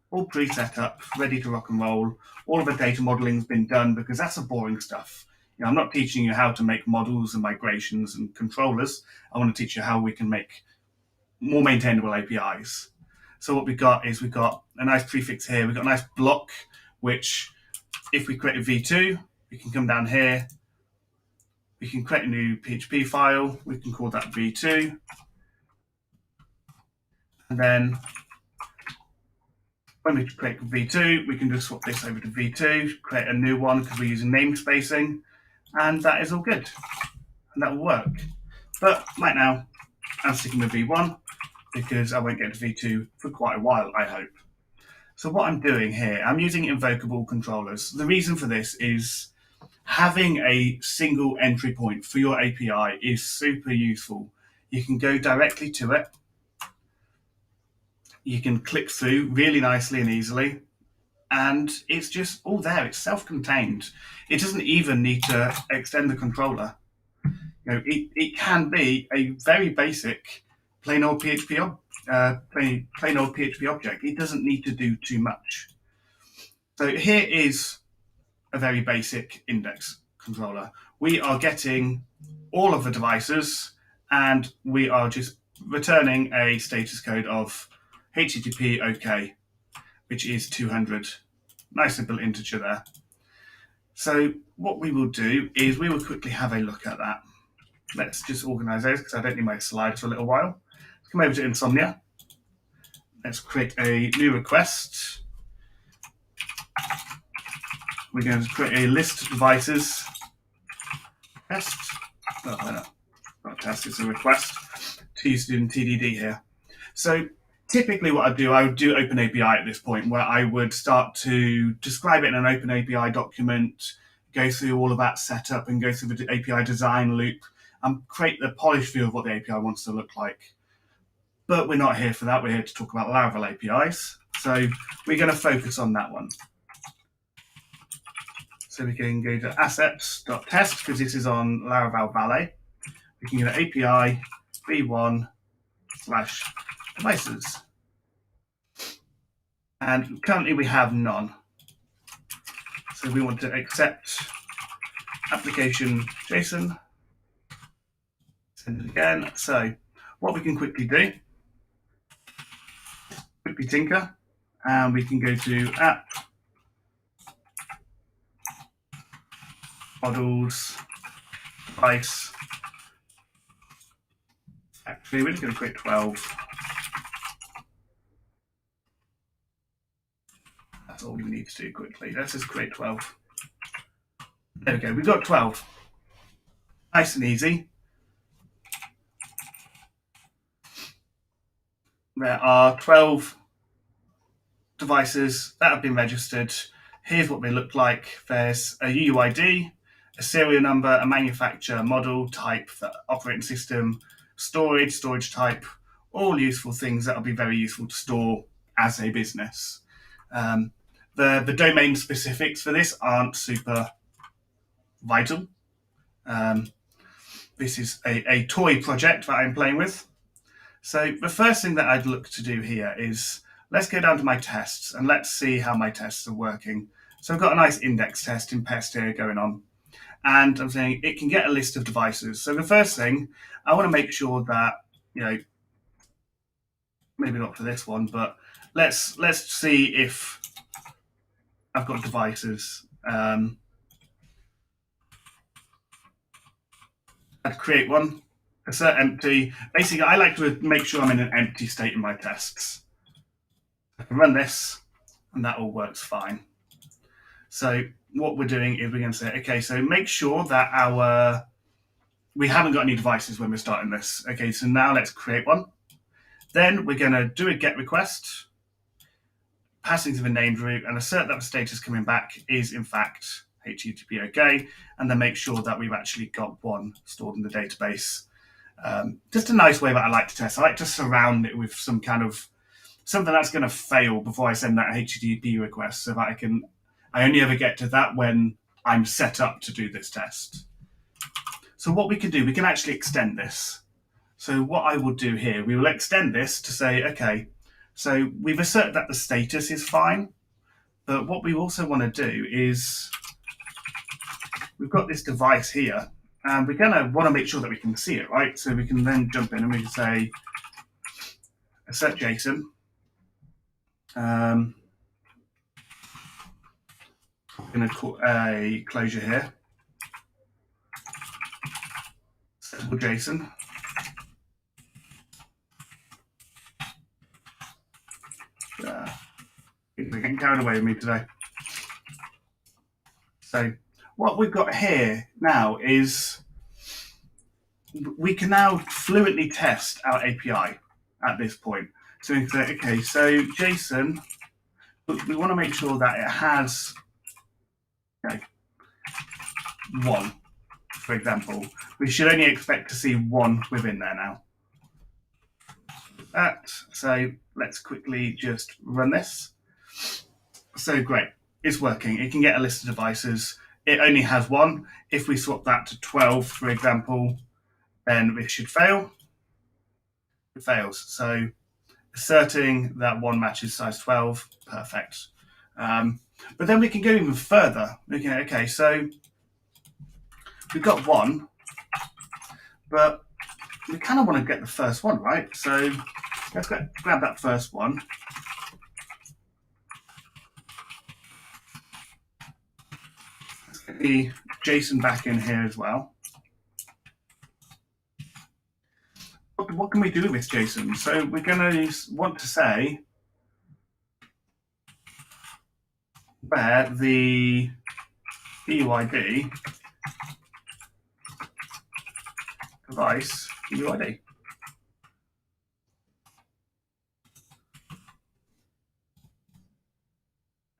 all pre-set up, ready to rock and roll. All of the data modeling has been done because that's the boring stuff. You know, I'm not teaching you how to make models and migrations and controllers. I want to teach you how we can make more maintainable APIs. So what we've got is we've got a nice prefix here. We've got a nice block, which if we create a V2, we can come down here. We can create a new PHP file. We can call that V2. And then when we create V2, we can just swap this over to V2, create a new one because we're using namespacing, and that is all good. And that will work. But right now, I'm sticking with V1 because I won't get to V2 for quite a while, I hope. So what I'm doing here, I'm using invocable controllers. The reason for this is having a single entry point for your API is super useful. You can go directly to it. You can click through really nicely and easily, and it's just all there. It's self-contained. It doesn't even need to extend the controller. You know, it can be a very basic plain old PHP object. It doesn't need to do too much. So here is a very basic index controller. We are getting all of the devices, and we are just returning a status code of HTTP OK, which is 200. Nice simple integer there. So what we will do is we will quickly have a look at that. Let's just organize those because I don't need my slides for a little while. Let's come over to Insomnia. Let's create a new request. We're going to create a list of devices. Test. Oh, not test, it's a request to use in TDD here. So typically what I would do OpenAPI at this point, where I would start to describe it in an OpenAPI document, go through all of that setup and go through the API design loop and create the polished view of what the API wants to look like. But we're not here for that. We're here to talk about Laravel APIs. So we're going to focus on that one. So we can go to assets.test because this is on Laravel Valet. We can go to API v1/devices. And currently we have none. So we want to accept application JSON. Send it again. So what we can quickly do, quickly tinker, and we can go to app, models, device. Actually, we're just going to create 12. That's all we need to do quickly. Let's just create 12. There we go, we've got 12. Nice and easy. There are 12 devices that have been registered. Here's what they look like. There's a UUID, a serial number, a manufacturer, model, type, the operating system, storage type, all useful things that will be very useful to store as a business. The domain specifics for this aren't super vital. This is a toy project that I'm playing with. So the first thing that I'd look to do here is let's go down to my tests and let's see how my tests are working. So I've got a nice index test in pest here going on. And I'm saying it can get a list of devices. So the first thing, I want to make sure that, maybe not for this one, but let's see if I've got devices. I'd create one, assert empty. Basically, I like to make sure I'm in an empty state in my tests. I can run this, and that all works fine. So what we're doing is we're going to say, okay, so make sure that we haven't got any devices when we're starting this. Okay, so now let's create one. Then we're going to do a GET request, passing to the named route, and assert that the status coming back is in fact HTTP OK, and then make sure that we've actually got one stored in the database. Just a nice way that I like to test. I like to surround it with some kind of something that's going to fail before I send that HTTP request, so that I only ever get to that when I'm set up to do this test. So what we can do, we can actually extend this. So what I will do here, we will extend this to say, okay, so we've asserted that the status is fine, but what we also want to do is we've got this device here, and we're going to want to make sure that we can see it, right? So we can then jump in and we can say assert JSON. I'm going to call a closure here. Simple JSON. They're getting carried away with me today. So what we've got here now is we can now fluently test our API at this point. So we can say, okay, so JSON, we want to make sure that it has one, for example. We should only expect to see one within there now. So let's quickly just run this. So great, it's working. It can get a list of devices. It only has one. If we swap that to 12, for example, then it should fail. It fails. So asserting that one matches size 12, perfect. But then we can go even further. Okay, so we've got one, but we kind of want to get the first one, right? So let's grab that first one. Let's get the JSON back in here as well. What can we do with this JSON? So we're going to want to say where the UUID device UUID.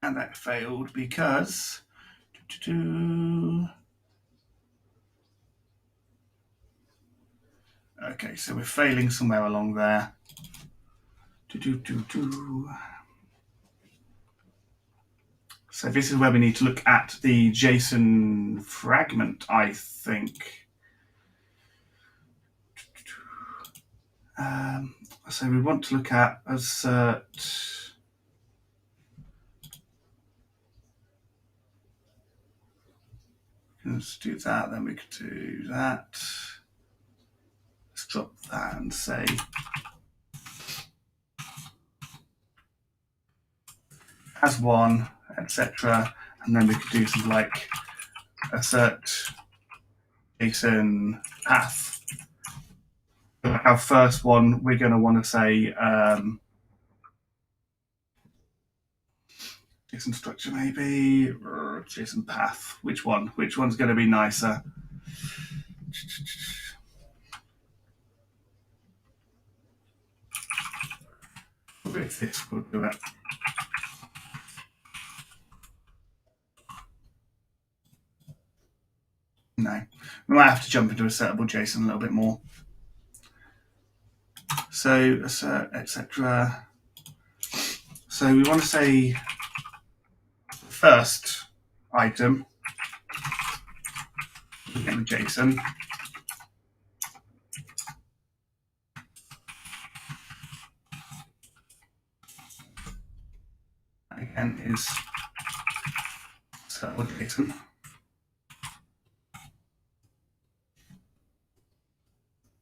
And that failed because okay, so we're failing somewhere along there. So this is where we need to look at the JSON fragment, I think. So we want to look at assert. Let's do that, then we could do that. Let's drop that and say has one, etc. And then we could do something like assert JSON path. Our first one, we're going to want to say JSON structure maybe, JSON path. Which one? Which one's going to be nicer? With this, we'll do it. No, we might have to jump into assertable JSON a little bit more. So assert, etc. So we want to say first item in the JSON again is assert JSON.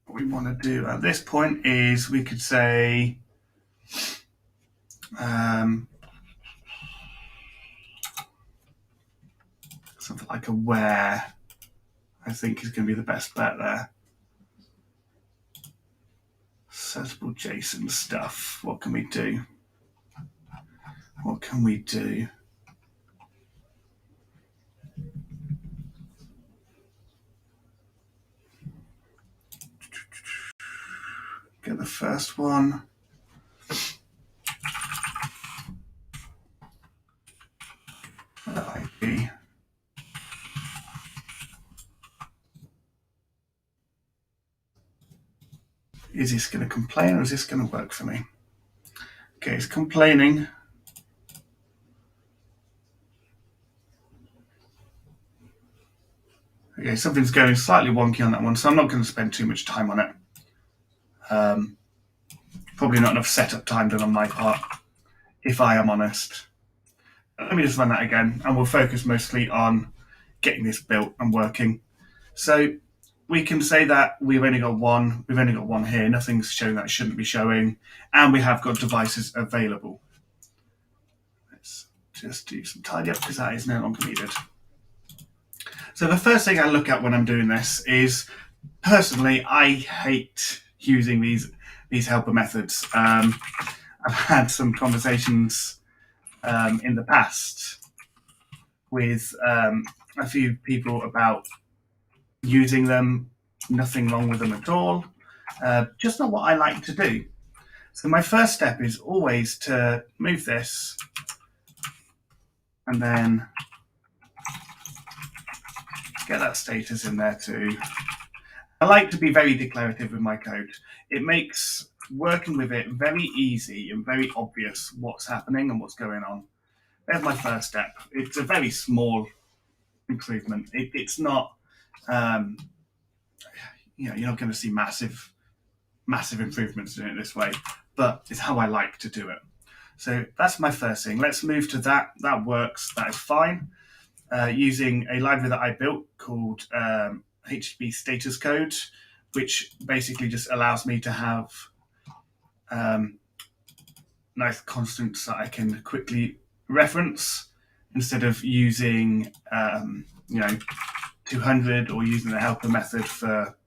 What we want to do at this point is we could say something like a where, I think is going to be the best bet there. Assertable JSON stuff. What can we do? What can we do? Get the first one. ID. Is this going to complain or is this going to work for me? Okay, it's complaining. Okay, something's going slightly wonky on that one, so I'm not going to spend too much time on it. Probably not enough setup time done on my part, if I am honest. Let me just run that again, and we'll focus mostly on getting this built and working. So we can say that we've only got one here, nothing's showing that it shouldn't be showing, and we have got devices available. Let's just do some tidy up because that is no longer needed. So the first thing I look at when I'm doing this is, personally, I hate using these helper methods. I've had some conversations in the past with a few people about using them. Nothing wrong with them at all. Just not what I like to do. So my first step is always to move this and then get that status in there too. I like to be very declarative with my code. It makes working with it very easy and very obvious what's happening and what's going on. There's my first step. It's a very small improvement. It's not, you're not going to see massive improvements doing it this way, but it's how I like to do it. So that's my first thing. Let's move to that. That works. That is fine. Using a library that I built called HTTP status code, which basically just allows me to have nice constants that I can quickly reference instead of using 200 or using the helper method for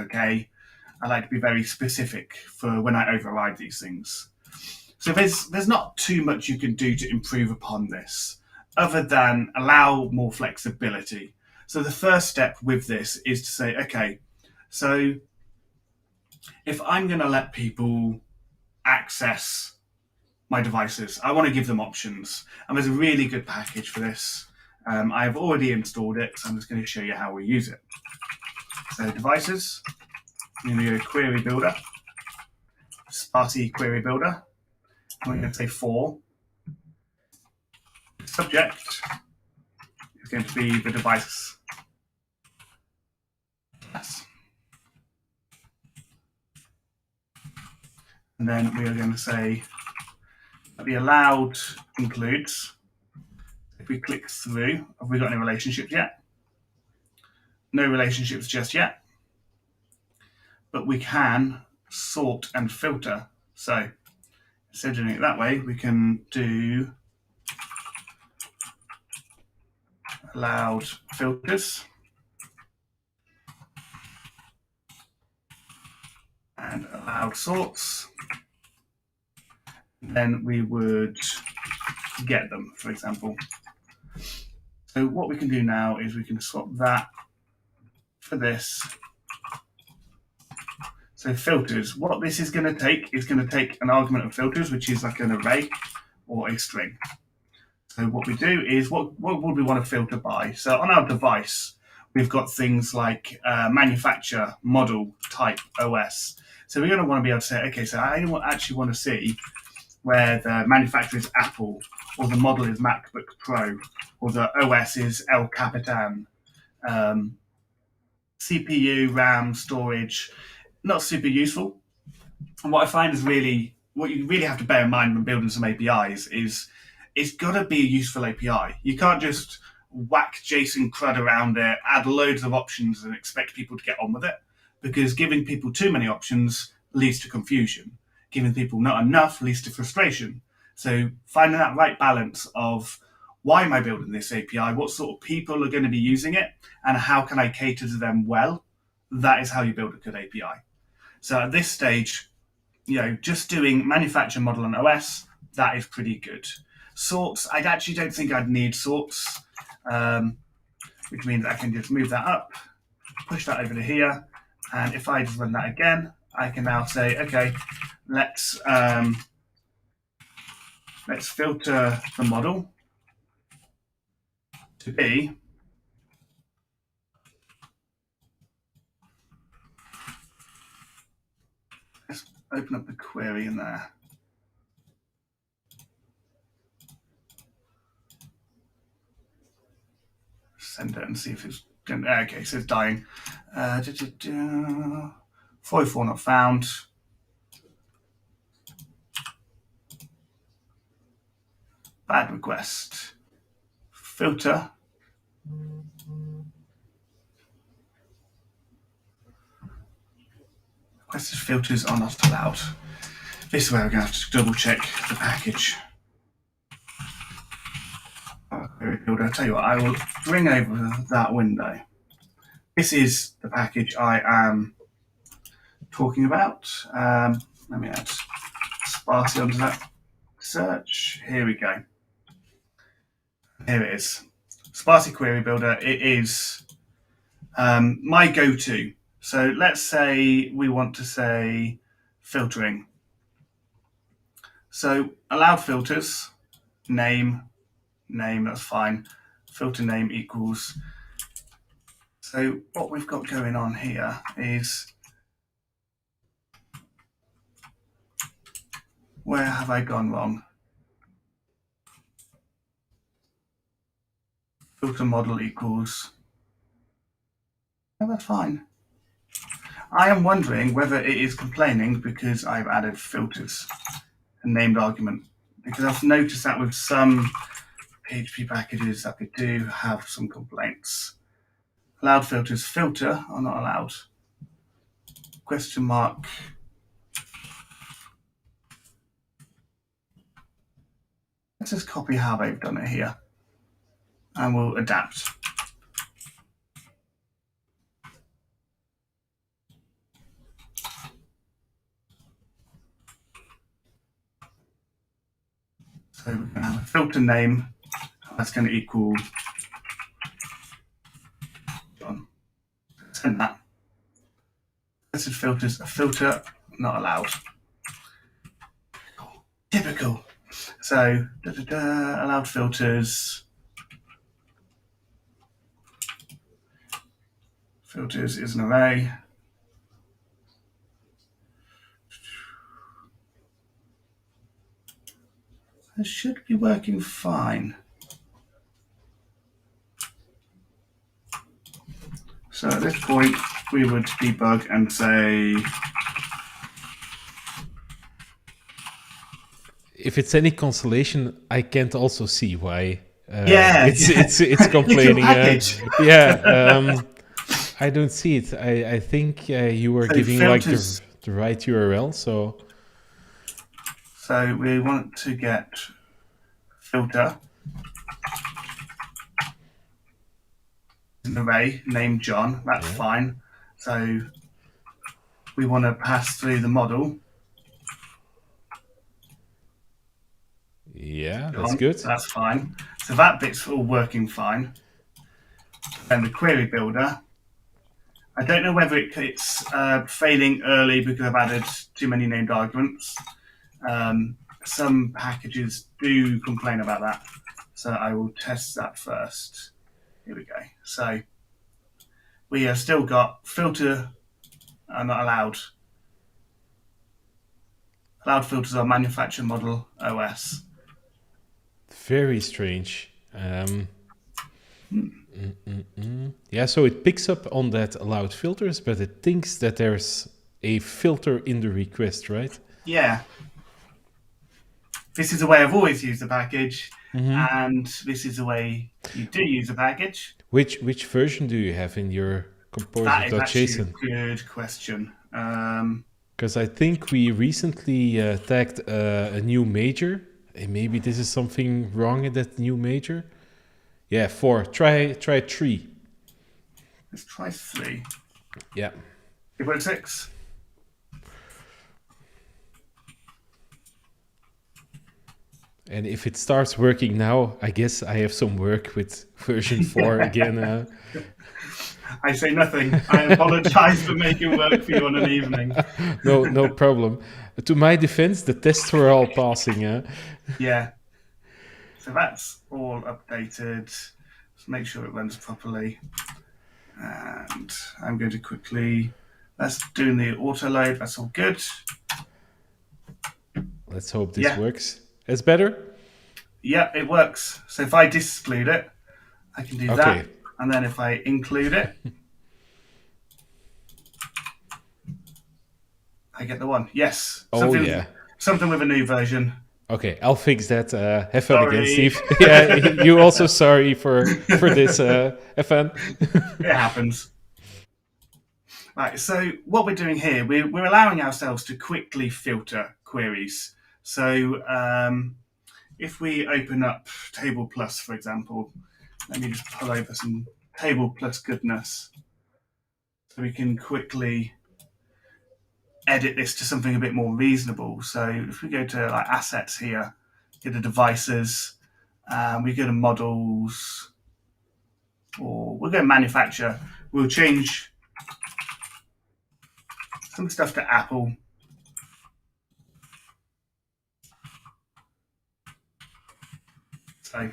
okay. I like to be very specific for when I override these things. So there's not too much you can do to improve upon this other than allow more flexibility. So the first step with this is to say, okay, so if I'm going to let people access my devices, I want to give them options. And there's a really good package for this. I've already installed it, so I'm just going to show you how we use it. So devices, I'm going to go query builder, Sparty query builder. I'm going to say for. Subject is going to be the device. Yes. And then we are going to say that the allowed includes, if we click through, have we got any relationships yet? No relationships just yet. But we can sort and filter. So instead of doing it that way, we can do allowed filters and allowed sorts. And then we would get them, for example. So what we can do now is we can swap that for this. So filters, what this is going to take is going to take an argument of filters, which is like an array or a string. So what we do is, what would we want to filter by? So on our device, we've got things like manufacturer, model, type, OS. So we're going to want to be able to say, okay, so I actually want to see where the manufacturer is Apple, or the model is MacBook Pro, or the OS is El Capitan. CPU, RAM, storage, not super useful. And what I find is what you really have to bear in mind when building some APIs is it's got to be a useful API. You can't just whack JSON CRUD around it, add loads of options and expect people to get on with it, because giving people too many options leads to confusion. Giving people not enough leads to frustration. So finding that right balance of why am I building this API? What sort of people are going to be using it? And how can I cater to them well? That is how you build a good API. So at this stage, just doing manufacturer, model, and OS, that is pretty good. Sorts, I actually don't think I'd need sorts, which means I can just move that up, push that over to here. And if I just run that again, I can now say, okay, let's filter the model to be let's open up the query in there. Send it and see if it's okay. So it's dying. 44 not found. Bad request. Filter. Requested filters are not allowed. This is where we're going to have to double check the package. I'll tell you what, I will bring over that window. This is the package I am talking about. Let me add Sparse onto that search. Here we go. Here it is. Sparse Query Builder. It is my go-to. So let's say we want to say filtering. So allowed filters, name, that's fine. Filter name equals. So what we've got going on here is, where have I gone wrong? Filter model equals. Oh, that's fine. I am wondering whether it is complaining because I've added filters and named argument, because I've noticed that with some PHP packages that they do have some complaints. Allowed filters, filter are not allowed. Question mark. Let's just copy how they've done it here and we'll adapt. So we're going to have a filter name that's going to equal John. Send that. Listed filters, a filter not allowed. Typical. So allowed filters. Filters is an array. This should be working fine. So at this point, we would debug and say, if it's any consolation, I can't also see why it's complaining. I don't see it. I think you were giving filters, like the right URL. So we want to get filter an array named John. That's fine. So we want to pass through the model. Yeah, that's good. That's fine. So that bit's all working fine. And the query builder, I don't know whether it's failing early because I've added too many named arguments. Some packages do complain about that. So I will test that first. Here we go. So we have still got filter not allowed. Allowed filters on manufacturer model OS. Very strange. Yeah, so it picks up on that allowed filters, but it thinks that there's a filter in the request, right? Yeah. This is the way I've always used the package, and this is the way you do use the package. Which version do you have in your That is actually composer.json? a good question. Because I think we recently tagged a new major, and maybe this is something wrong in that new major. Yeah, 4. Try 3. Let's try 3. Yeah. Give it 6. And if it starts working now, I guess I have some work with version 4 again. I say nothing. I apologize for making work for you on an evening. No problem. To my defense, the tests were all passing. Yeah. So that's all updated. Let's make sure it runs properly. And I'm going to quickly, that's doing the auto load. That's all good. Let's hope this works. It's better? Yeah, it works. So if I exclude it, I can do that. And then if I include it, I get the one. Yes. Something with a new version. Okay, I'll fix that. Have fun again, Steve. Yeah, you also sorry for this. Have fun. It happens. Right, so what we're doing here, we're allowing ourselves to quickly filter queries. So if we open up Table Plus, for example, let me just pull over some Table Plus goodness. So we can quickly edit this to something a bit more reasonable. So if we go to like assets here, go to devices, we go to models, or we'll go to manufacturer. We'll change some stuff to Apple. So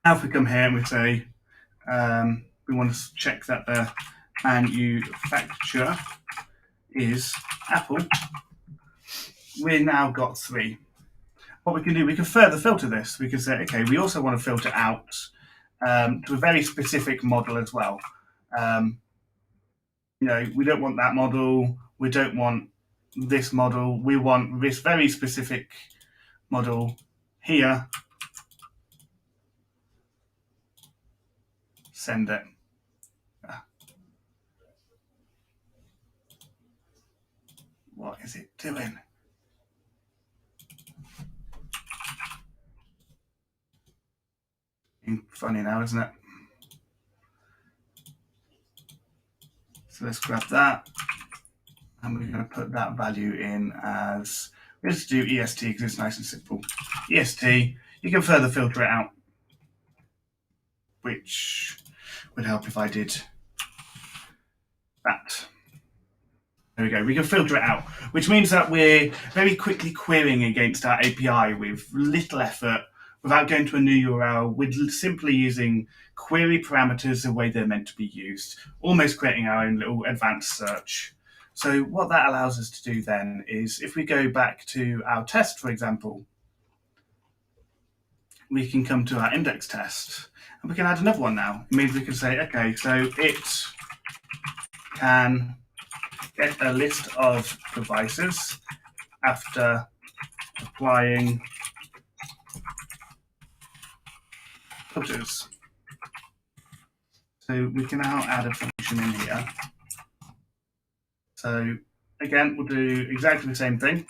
now if we come here and we say we want to check that the manufacturer is Apple, we've now got 3. What we can do, we can further filter this. We can say, okay, we also want to filter out to a very specific model as well. We don't want that model. We don't want this model. We want this very specific model here. Send it. What is it doing? Funny now, isn't it? So let's grab that, and we're going to put that value in as, let's do EST because it's nice and simple. EST, you can further filter it out, which would help if I did that. There we go. We can filter it out, which means that we're very quickly querying against our API with little effort, without going to a new URL, with simply using query parameters the way they're meant to be used, almost creating our own little advanced search. So what that allows us to do then is, if we go back to our test, for example, we can come to our index test, and we can add another one now. It means we can say, okay, so it can get a list of devices after applying filters. So we can now add a function in here. So again, we'll do exactly the same thing.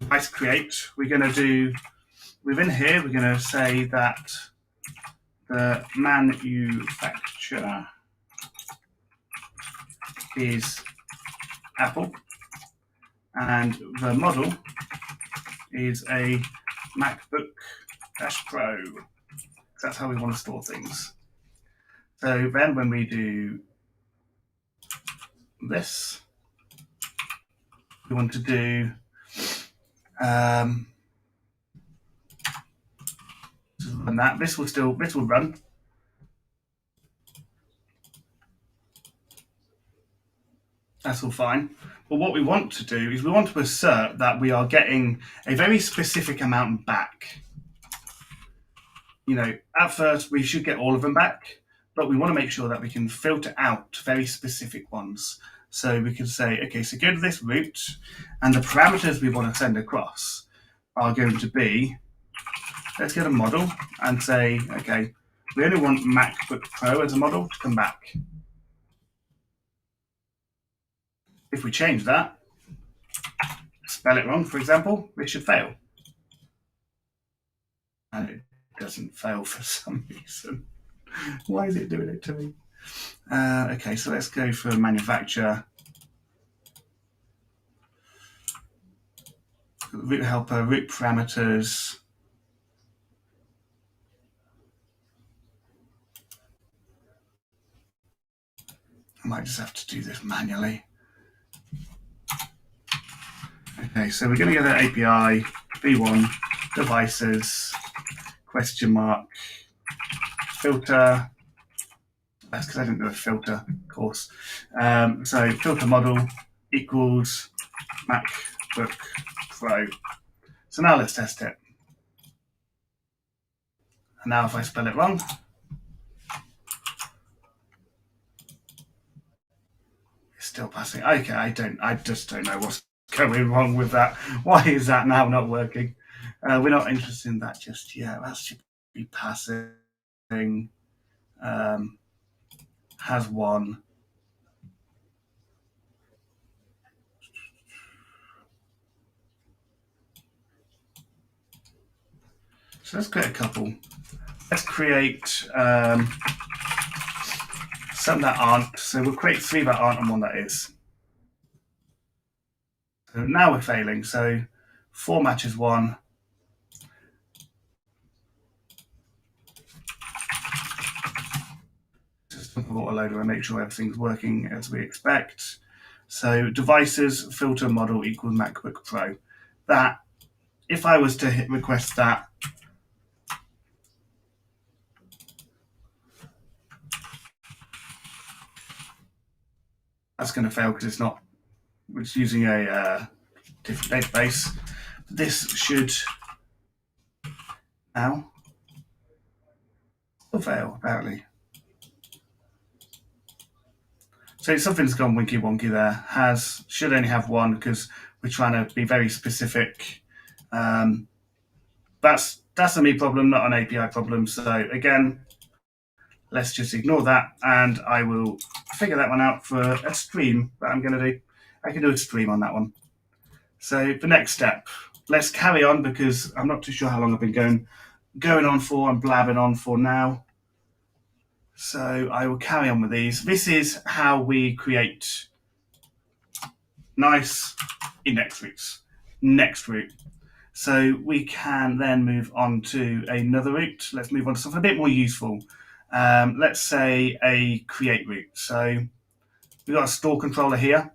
Device create. We're going to do, within here, we're going to say that the manufacturer is Apple, and the model is a MacBook Pro. That's how we want to store things. So then when we do this, we want to do and that this will run. That's all fine. But what we want to do is we want to assert that we are getting a very specific amount back. You know, at first we should get all of them back, but we want to make sure that we can filter out very specific ones. So we can say, okay, so go to this route, and the parameters we want to send across are going to be, let's get a model and say, okay, we only want MacBook Pro as a model to come back. If we change that, spell it wrong, for example, it should fail. And it doesn't fail for some reason. Why is it doing it to me? Okay, so let's go for manufacturer. Root helper, root parameters. I might just have to do this manually. Okay, so we're going to go to API, v1, devices, question mark, filter. That's because I didn't do a filter course. So filter model equals MacBook Pro. So now let's test it. And now if I spell it wrong, it's still passing. Okay, I just don't know what's going wrong with that. Why is that now not working? We're not interested in that just yet. That should be passing. Has one. So let's create a couple. Let's create some that aren't. So we'll create 3 that aren't and 1 that is. So now we're failing. So 4 matches 1. Just autoloader and make sure everything's working as we expect. So devices filter model equals MacBook Pro. That, if I was to hit request that, that's going to fail because it's using a different database. This should now still fail, apparently. So something's gone winky wonky there. Should only have 1 because we're trying to be very specific. That's a me problem, not an API problem. So again, let's just ignore that, and I will figure that one out for a stream that I'm going to do. I can do a stream on that one. So the next step, let's carry on because I'm not too sure how long I've been going on for and blabbing on for now. So I will carry on with these. This is how we create nice index routes. Next route. So we can then move on to another route. Let's move on to something a bit more useful. Let's say a create route. So we've got a store controller here.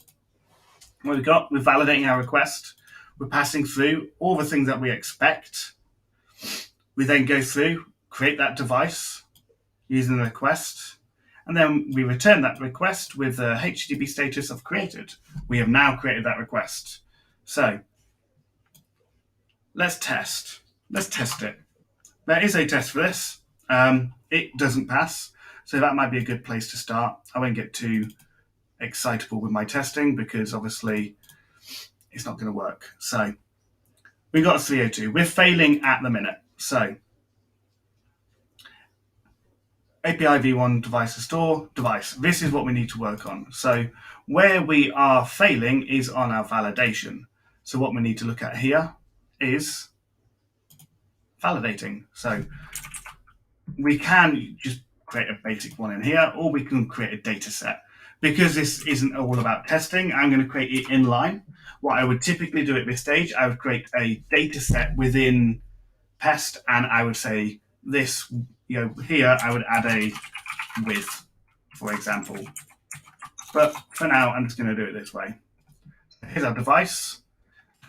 What we've got, we're validating our request. We're passing through all the things that we expect. We then go through, create that device using the request, and then we return that request with a HTTP status of created. We have now created that request. So let's test. Let's test it. There is a test for this. It doesn't pass, so that might be a good place to start. I won't get too excitable with my testing because obviously it's not going to work. So we got a 302. We're failing at the minute. So API v1 device to store device. This is what we need to work on. So where we are failing is on our validation. So what we need to look at here is validating. So we can just create a basic one in here, or we can create a data set. because this isn't all about testing, I'm going to create it inline. What I would typically do at this stage, I would create a data set within pest, and I would say this, here I would add a with, for example. But for now, I'm just going to do it this way. Here's our device.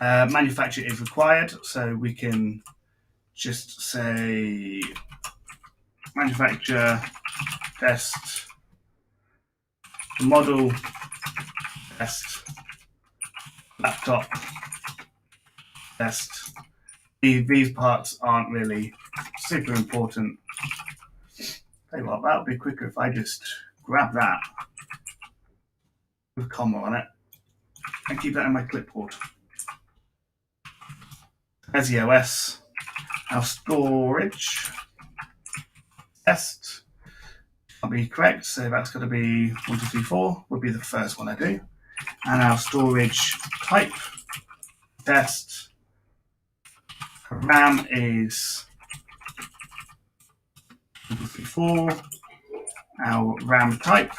Manufacturer is required, so we can just say manufacturer test model test laptop test. These parts aren't really super important. Tell you what, that would be quicker if I just grab that with a comma on it and keep that in my clipboard. As the OS, our storage test can't be correct, so that's got to be 1, 2, 3, 4 would be the first one I do. And our storage type test RAM is 1, 2, 3, 4. Our RAM type,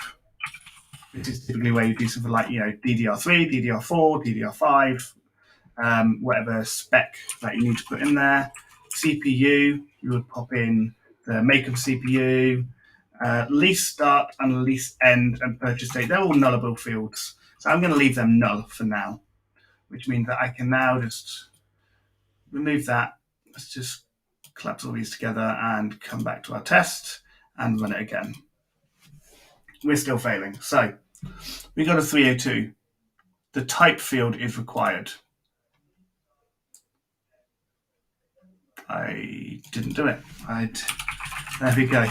this is typically where you do something like DDR3, DDR4, DDR5. Whatever spec that you need to put in there. CPU, you would pop in the make of CPU, lease start and lease end, and purchase date. They're all nullable fields. So I'm going to leave them null for now, which means that I can now just remove that. Let's just collapse all these together and come back to our test and run it again. We're still failing. So we got a 302. The type field is required. I didn't do it. There we go.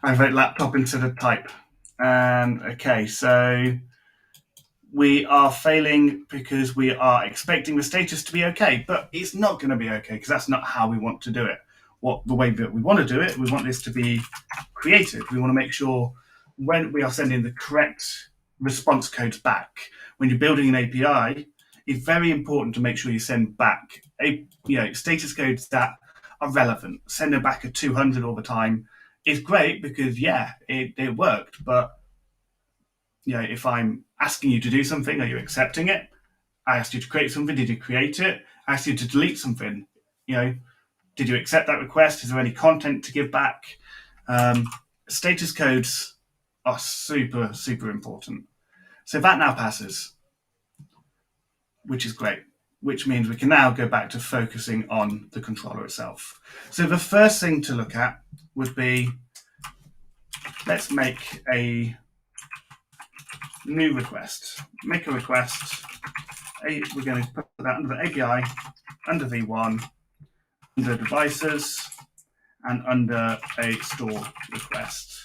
I wrote laptop instead of type. And okay, so we are failing because we are expecting the status to be okay, but it's not going to be okay because that's not how we want to do it. The way that we want to do it, we want this to be created. We want to make sure when we are sending the correct response codes back. When you're building an API, it's very important to make sure you send back status codes that are relevant. Sending back a 200 all the time is great because it worked. But if I'm asking you to do something, are you accepting it? I asked you to create something. Did you create it? I asked you to delete something. Did you accept that request? Is there any content to give back? Status codes are super, super important. So that now passes, which is great, which means we can now go back to focusing on the controller itself. So the first thing to look at would be, let's make a new request. Make a request. We're going to put that under the API, under v1, under devices, and under a store request.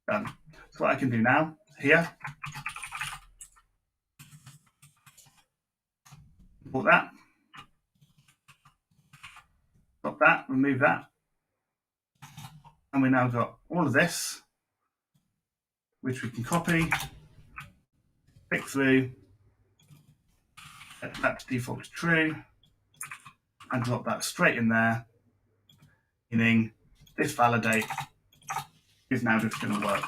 Done. So what I can do now here, import that, stop that, remove that, and we now got all of this, which we can copy, click through, set that to default to true, and drop that straight in there, meaning this validate is now just going to work.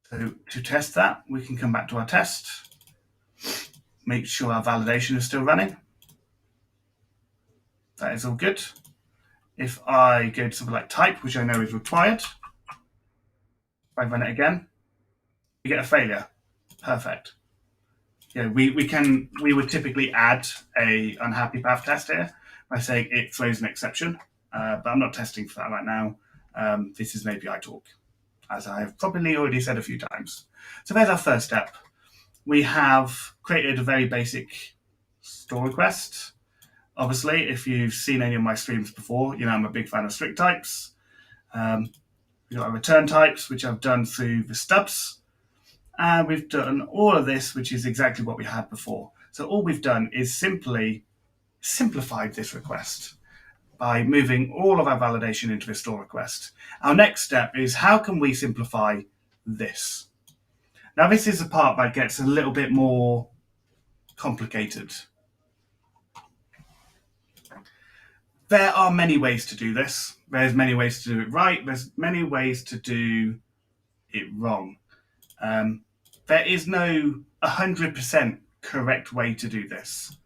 So to test that, we can come back to our test, make sure our validation is still running. That is all good. If I go to something like type, which I know is required, if I run it again, we get a failure. Perfect. We would typically add a unhappy path test here by saying it throws an exception, but I'm not testing for that right now. This is an API talk, as I have probably already said a few times. So there's our first step. We have created a very basic store request. Obviously, if you've seen any of my streams before, I'm a big fan of strict types. We've got our return types, which I've done through the stubs. And we've done all of this, which is exactly what we had before. So all we've done is simply simplified this request by moving all of our validation into a store request. Our next step is, how can we simplify this? Now, this is the part that gets a little bit more complicated. There are many ways to do this. There's many ways to do it right. There's many ways to do it wrong. There is no 100% correct way to do this.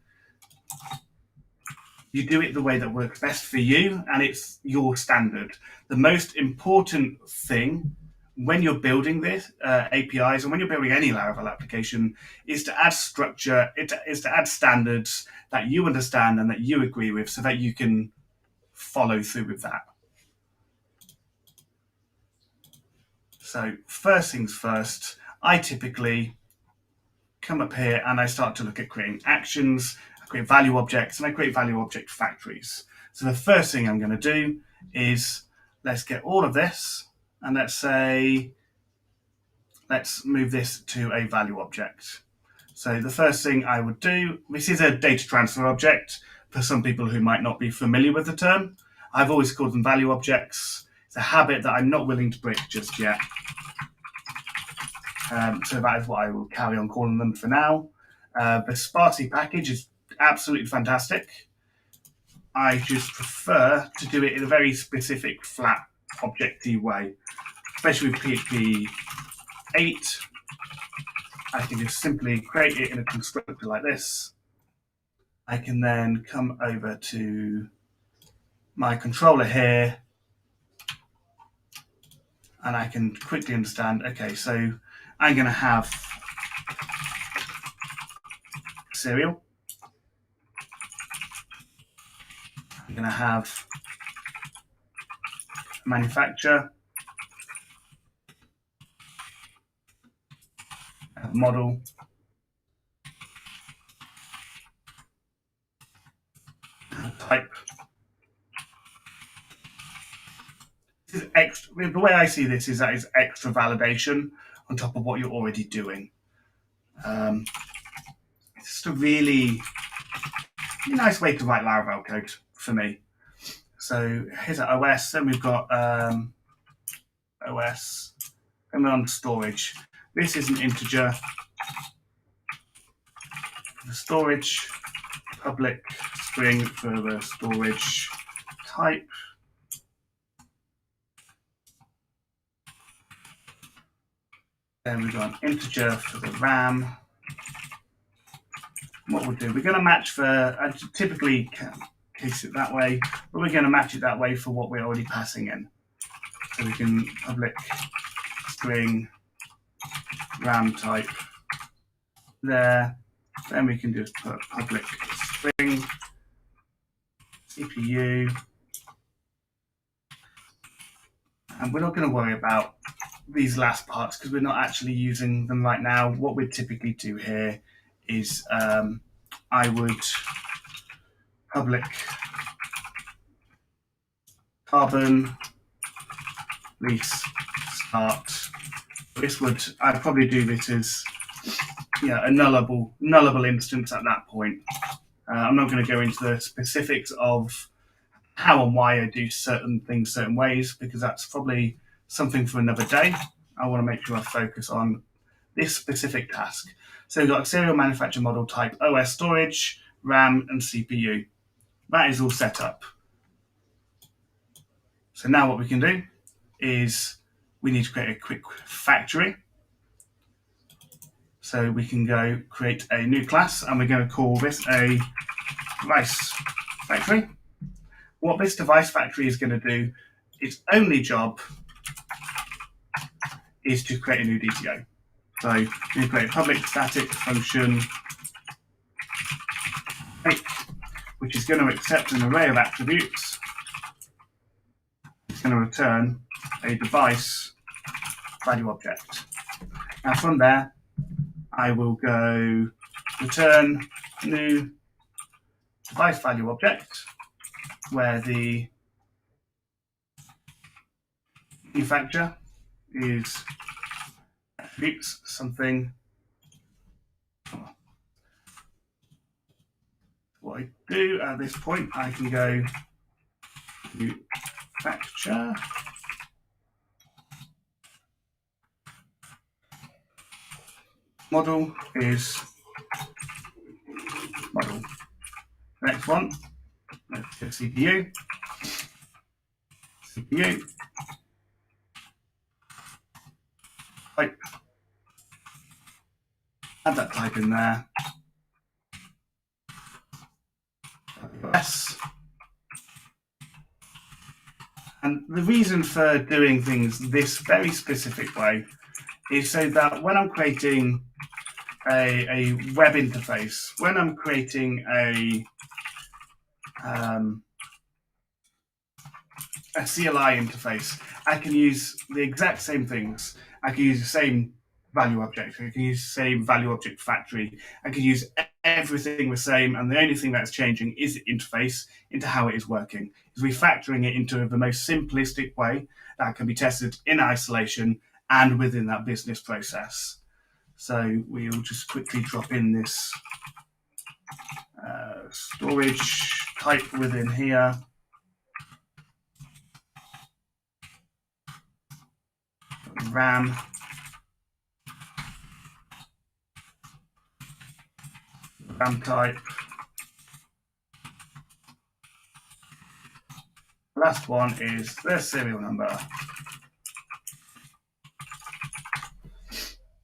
You do it the way that works best for you, and it's your standard. The most important thing when you're building this APIs, and when you're building any Laravel application, is to add structure, is to add standards that you understand and that you agree with, so that you can follow through with that. So first things first, I typically come up here and I start to look at creating actions, I create value objects, and I create value object factories. So the first thing I'm going to do is let's get all of this, and let's move this to a value object. So the first thing I would do, this is a data transfer object for some people who might not be familiar with the term. I've always called them value objects. It's a habit that I'm not willing to break just yet. So that is what I will carry on calling them for now. The Sparty package is absolutely fantastic. I just prefer to do it in a very specific, flat, objecty way, especially with PHP 8. I can just simply create it in a constructor like this. I can then come over to my controller here, and I can quickly understand, okay, so I'm going to have serial. I'm going to have manufacturer, model, type. This is extra. The way I see this is that is extra validation on top of what you're already doing. It's just a really nice way to write Laravel code for me. So here's our OS, then we've got OS, and we're on storage. This is an integer. The storage, public string for the storage type. Then we've got an integer for the RAM. What we'll do, we're going to match for, I typically case it that way, but we're going to match it that way for what we're already passing in. So we can public string RAM type there. Then we can just put public string CPU. And we're not going to worry about these last parts because we're not actually using them right now. What we typically do here is I would public carbon lease start. This would, I'd probably do this as a nullable instance at that point. I'm not going to go into the specifics of how and why I do certain things certain ways, because that's probably something for another day. I want to make sure I focus on this specific task. So we've got serial manufacturer model type, OS storage, RAM, and CPU. That is all set up. So now what we can do is we need to create a quick factory. So we can go create a new class, and we're going to call this a device factory. What this device factory is going to do, its only job is to create a new DTO. So we create a public static function, which is going to accept an array of attributes. It's going to return a device value object. Now from there, I will go return new device value object, where the manufacturer is attributes something. What I do at this point, I can go manufacturer model is Next one, let's go CPU. CPU, type, add that type in there, yes. And the reason for doing things this very specific way is so that when I'm creating a web interface, when I'm creating a CLI interface, I can use the exact same things. I can use the same value object. I can use the same value object factory. I can use everything the same, and the only thing that's changing is the interface into how it is working. Is refactoring it into the most simplistic way that can be tested in isolation and within that business process. So we'll just quickly drop in this storage type within here. RAM. RAM type. Last one is the serial number.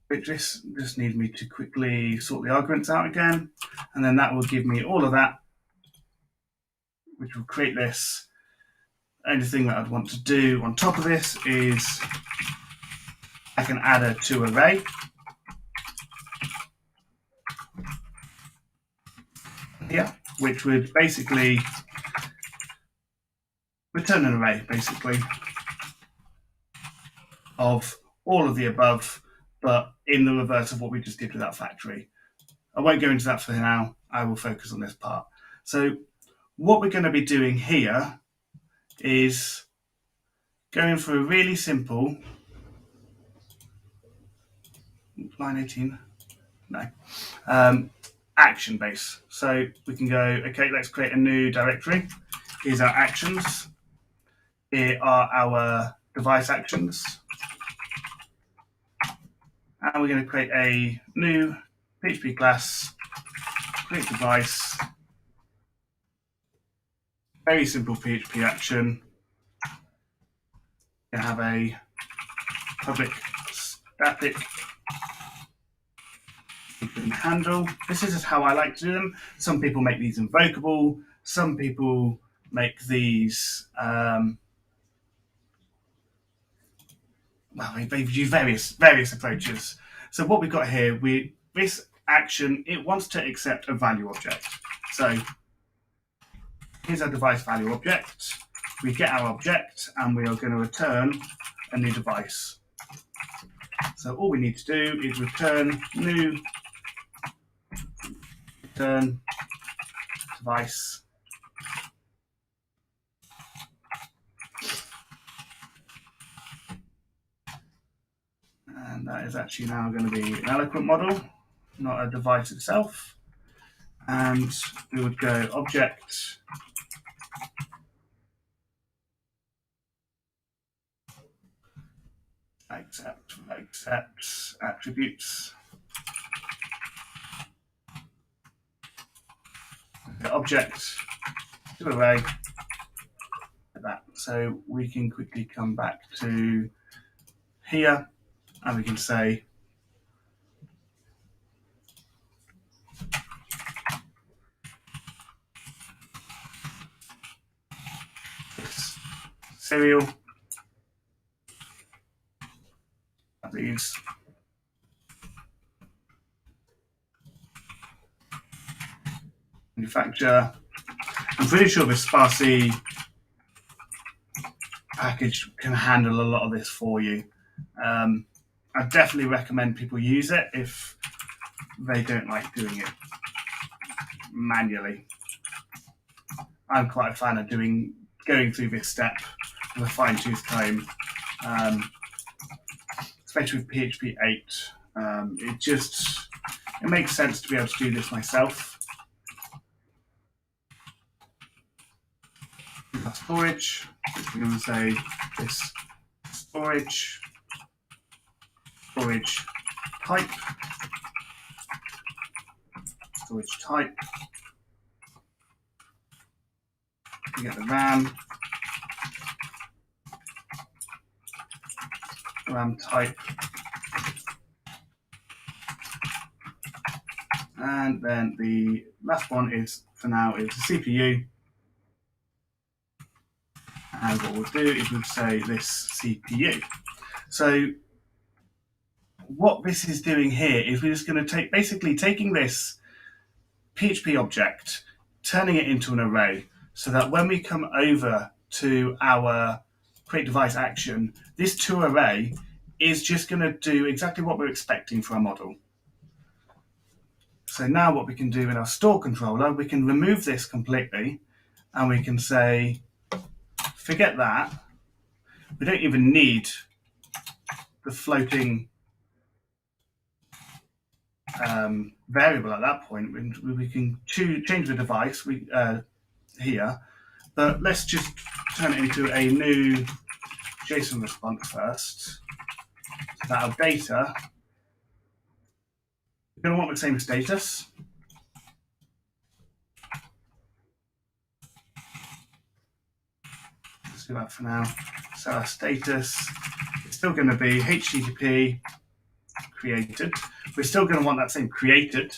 Which just needs me to quickly sort the arguments out again. And then that will give me all of that, which will create this. The only thing that I'd want to do on top of this is I can add a toArray. Here, which would basically return an array, basically, of all of the above, but in the reverse of what we just did with that factory. I won't go into that for now. I will focus on this part. So what we're going to be doing here is going for a really simple line 18, no, action base. So we can go, okay, let's create a new directory. Here's our actions. Here are our device actions. And we're going to create a new PHP class, create device, very simple PHP action. You have a public static handle. This is just how I like to do them. Some people make these invocable. Some people make these, well, they've used various approaches. So what we've got here, this action, it wants to accept a value object. So here's our device value object. We get our object and we are going to return a new device. So all we need to do is return new return device. And that is actually now going to be an eloquent model, not a device itself. And we would go object accept attributes. The object to array like that. So we can quickly come back to here and we can say serial these manufacturer. I'm pretty sure the Sparsy package can handle a lot of this for you. I definitely recommend people use it if they don't like doing it manually. I'm quite a fan of going through this step with a fine-tooth comb, especially with PHP 8. It makes sense to be able to do this myself. Storage, we're going to say this storage type, we get the RAM, RAM type. And then the last one is, for now, is the CPU. And what we'll do is we'll say this CPU. So what this is doing here is we're just going to basically taking this PHP object, turning it into an array, so that when we come over to our create device action, this toArray is just going to do exactly what we're expecting for our model. So now what we can do in our store controller, we can remove this completely, and we can say, forget that. We don't even need the floating variable at that point. We can change the device here, but let's just turn it into a new JSON response first. So that our data, we're going to want the same status. Let's do that for now. So our status is still going to be HTTP created. We're still going to want that same created.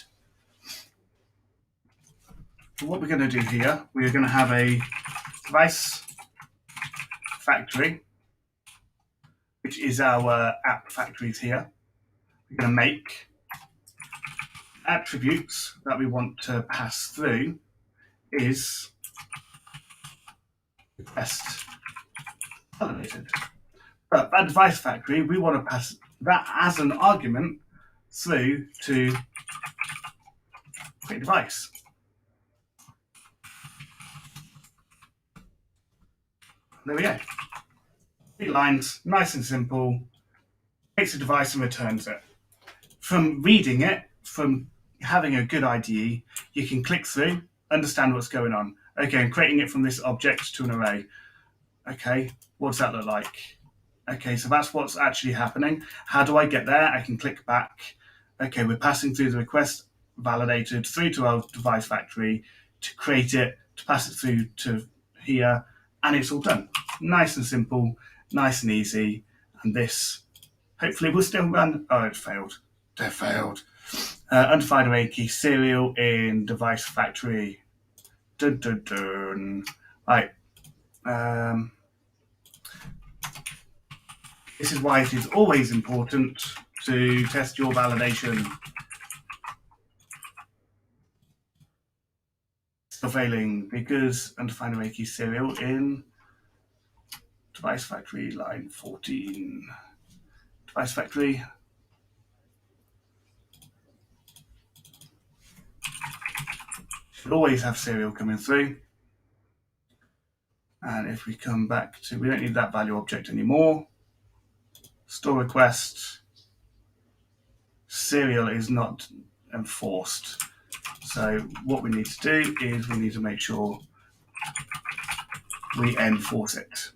But what we're going to do here, we're going to have a device factory, which is our app factories here. We're going to make attributes that we want to pass through is request validated. But that device factory, we want to pass that as an argument through to create device. There we go. 3 lines, nice and simple. Takes a device and returns it. From reading it, from having a good IDE, you can click through, understand what's going on. Okay, I'm creating it from this object to an array. Okay, what does that look like? Okay, so that's what's actually happening. How do I get there? I can click back. Okay, we're passing through the request validated through to our device factory to create it, to pass it through to here, and it's all done. Nice and simple, nice and easy. And this hopefully will still run. Oh, it failed. It failed. Undefined array key serial in device factory. Dun, dun, dun. Right. This is why it is always important to test your validation. Still failing because undefined array key serial in device factory line 14. Device factory. Should always have serial coming through. And if we come back to, we don't need that value object anymore. Store request, serial is not enforced. So what we need to do is we need to make sure we enforce it.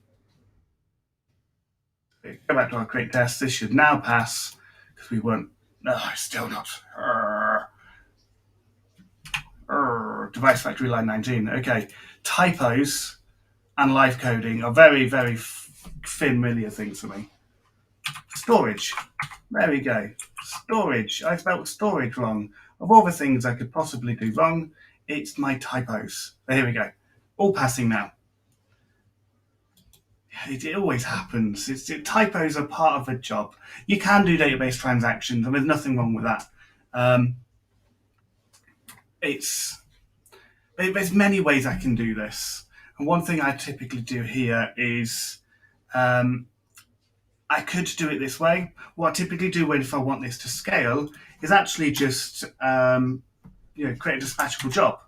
Go back to our create test. This should now pass because we weren't. No, still not. Device factory line 19. Okay, typos and live coding are very, very familiar things for me. Storage. There we go. Storage. I spelled storage wrong. Of all the things I could possibly do wrong, it's my typos. But here we go. All passing now. It always happens. Typos are part of a job. You can do database transactions, and there's nothing wrong with that. There's many ways I can do this. And one thing I typically do here is I could do it this way. What I typically do if I want this to scale is actually just create a dispatchable job.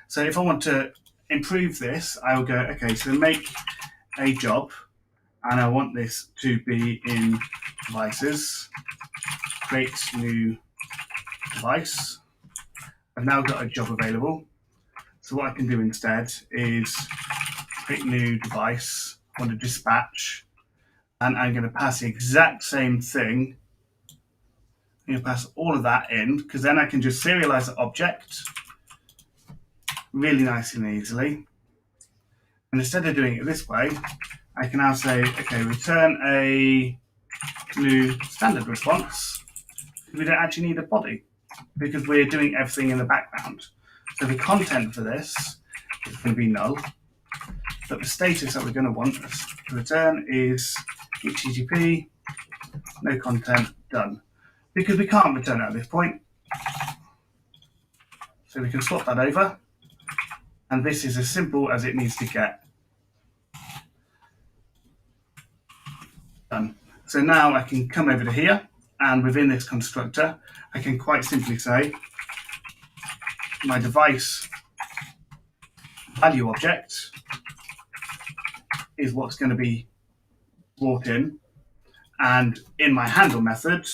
So if I want to improve this, I will go, okay, so make a job, and I want this to be in devices, create new device. I've now got a job available. So what I can do instead is create new device, I want to dispatch, and I'm going to pass the exact same thing. I'm going to pass all of that in, because then I can just serialize the object really nice and easily. And instead of doing it this way, I can now say, okay, return a new standard response. We don't actually need a body because we're doing everything in the background. So the content for this is going to be null, but the status that we're going to want to return is HTTP, no content, done. Because we can't return it at this point. So we can swap that over. And this is as simple as it needs to get. Done. So now I can come over to here, and within this constructor, I can quite simply say my device value object is what's going to be brought in. And in my handle method,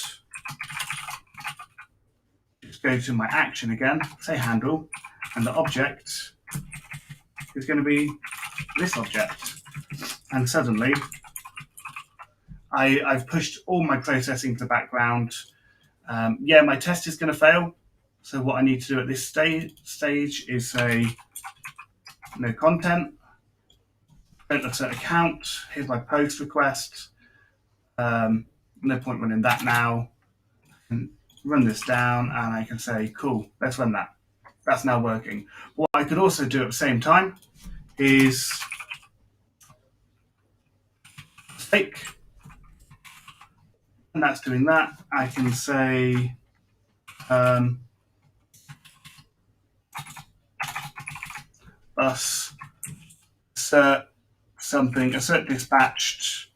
just go to my action again, say handle, and the object is going to be this object. And suddenly, I've pushed all my processing to the background. Yeah, my test is going to fail. So what I need to do at this stage is say no content, don't assert account, here's my post request. No point running that now. And run this down and I can say, cool, let's run that. That's now working. What I could also do at the same time is fake. And that's doing that. I can say bus assert something, assert dispatched,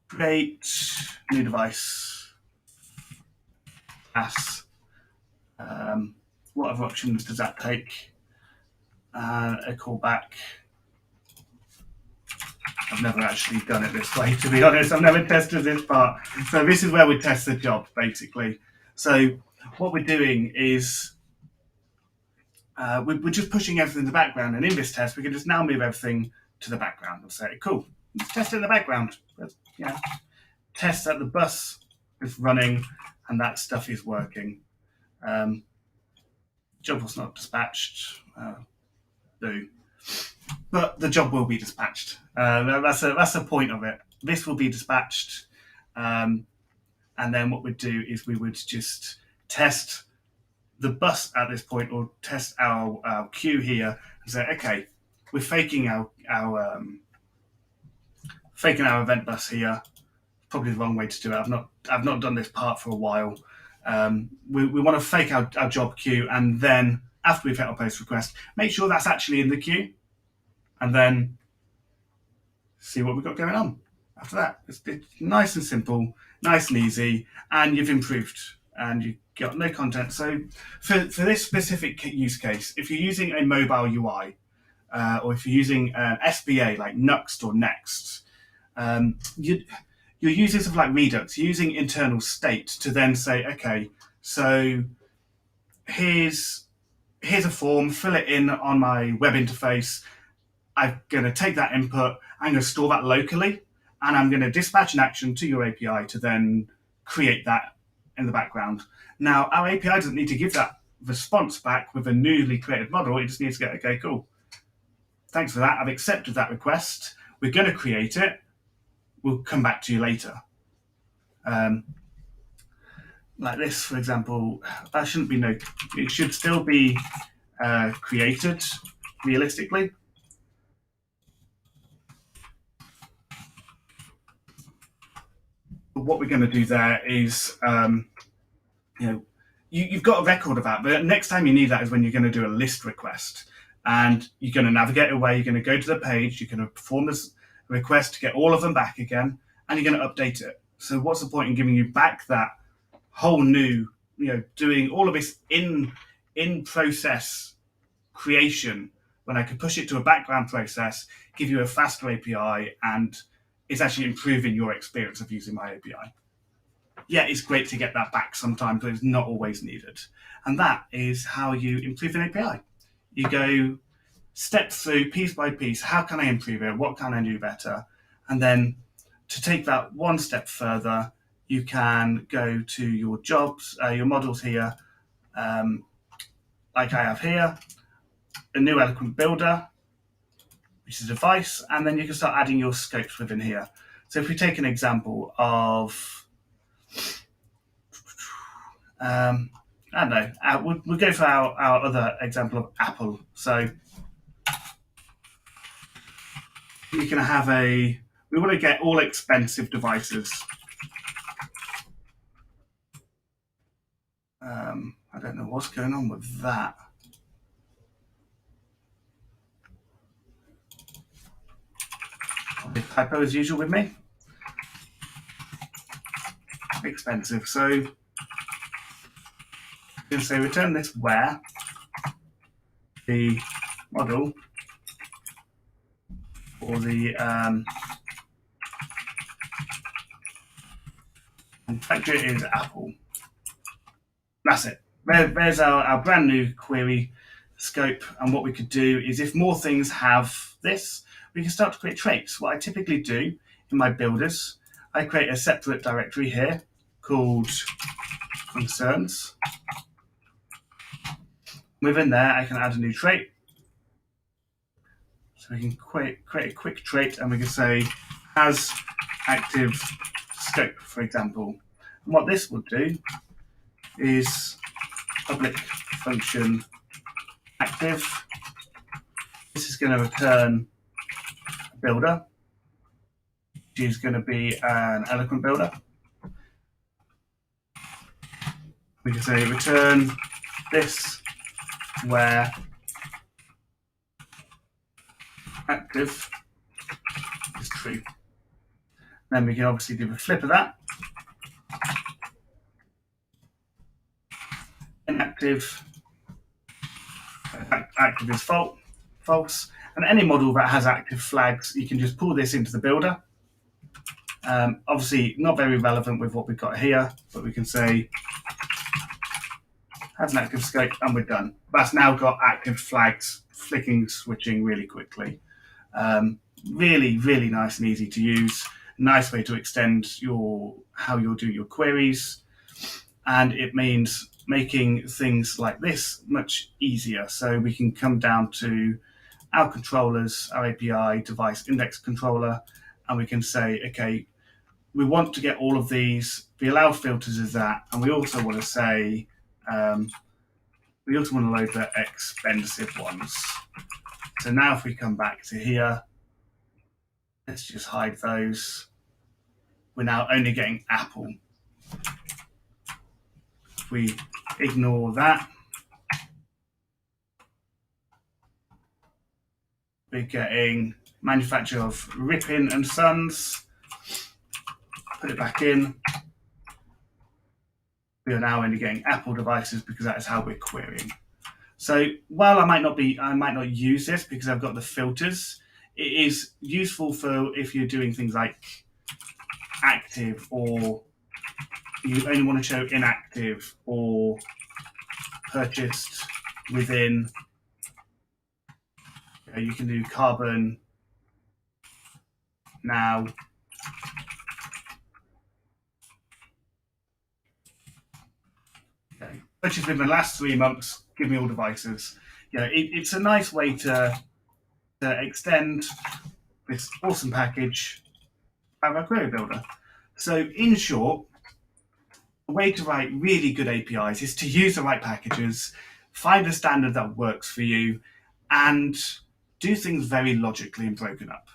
create new device, class. What other options does that take? A callback. I've never actually done it this way, to be honest. I've never tested this part. So this is where we test the job, basically. So what we're doing is we're just pushing everything in the background. And in this test, we can just now move everything to the background and say, cool, let's test it in the background. Let's, test that the bus is running and that stuff is working. Job was not dispatched. Do. But the job will be dispatched. That's the point of it. This will be dispatched. And then what we'd do is we would just test the bus at this point, or test our queue here and say, okay, we're faking our event bus here. Probably the wrong way to do it. I've not done this part for a while. We want to fake our job queue, and then after we've hit our post request, make sure that's actually in the queue, and then see what we've got going on after that. It's nice and simple, nice and easy, and you've improved, and you've got no content. So for this specific use case, if you're using a mobile UI, or if you're using an SBA like Nuxt or Next, you're using something like Redux, you're using internal state to then say, okay, so here's a form, fill it in on my web interface. I'm going to take that input, I'm going to store that locally, and I'm going to dispatch an action to your API to then create that in the background. Now, our API doesn't need to give that response back with a newly created model. It just needs to go, okay, cool. Thanks for that. I've accepted that request. We're going to create it. We'll come back to you later. Like this, for example, that shouldn't be it should still be created realistically. But what we're going to do there is, you've got a record of that, but next time you need that is when you're going to do a list request. And you're going to navigate away, you're going to go to the page, you're going to perform this request to get all of them back again, and you're going to update it. So what's the point in giving you back that whole new, doing all of this in process creation when I could push it to a background process, give you a faster API, and it's actually improving your experience of using my API. Yeah, it's great to get that back sometimes, but it's not always needed. And that is how you improve an API. You go step through piece by piece. How can I improve it? What can I do better? And then to take that one step further, you can go to your jobs, your models here, like I have here, a new eloquent builder. which is a device, and then you can start adding your scopes within here. So if we take an example of, I don't know, we'll go for our other example of Apple. So we can have we want to get all expensive devices. I don't know what's going on with that. Typo as usual with me. Expensive. So you can say return this where the model or the manufacturer is Apple. That's it. There's our brand new query scope. And what we could do is, if more things have this, we can start to create traits. What I typically do in my builders, I create a separate directory here called concerns. Within there, I can add a new trait. So we can create a quick trait, and we can say has active scope, for example. And what this will do is public function active. This is going to return a builder, which is going to be an eloquent builder. We can say return this where active is true. Then we can obviously do a flip of that. Inactive, active is false. And any model that has active flags, you can just pull this into the builder. Obviously not very relevant with what we've got here, but we can say has an active scope, and we're done. That's now got active flags flicking, switching really quickly. Really, really nice and easy to use. Nice way to extend how you'll do your queries. And it means making things like this much easier. So we can come down to our controllers, our API device index controller, and we can say, okay, we want to get all of these. The allowed filters is that, and we also want to say, we also want to load the expensive ones. So now if we come back to here, let's just hide those. We're now only getting Apple. If we ignore that, we're getting manufacturer of Ripon and Sons. Put it back in. We are now only getting Apple devices because that is how we're querying. So while I might not use this because I've got the filters, it is useful for if you're doing things like active, or you only want to show inactive or purchased within. You can do carbon now. Okay. Purchased within the last 3 months, give me all devices. It's a nice way to extend this awesome package of our query builder. So in short, a way to write really good APIs is to use the right packages, find a standard that works for you, and do things very logically and broken up.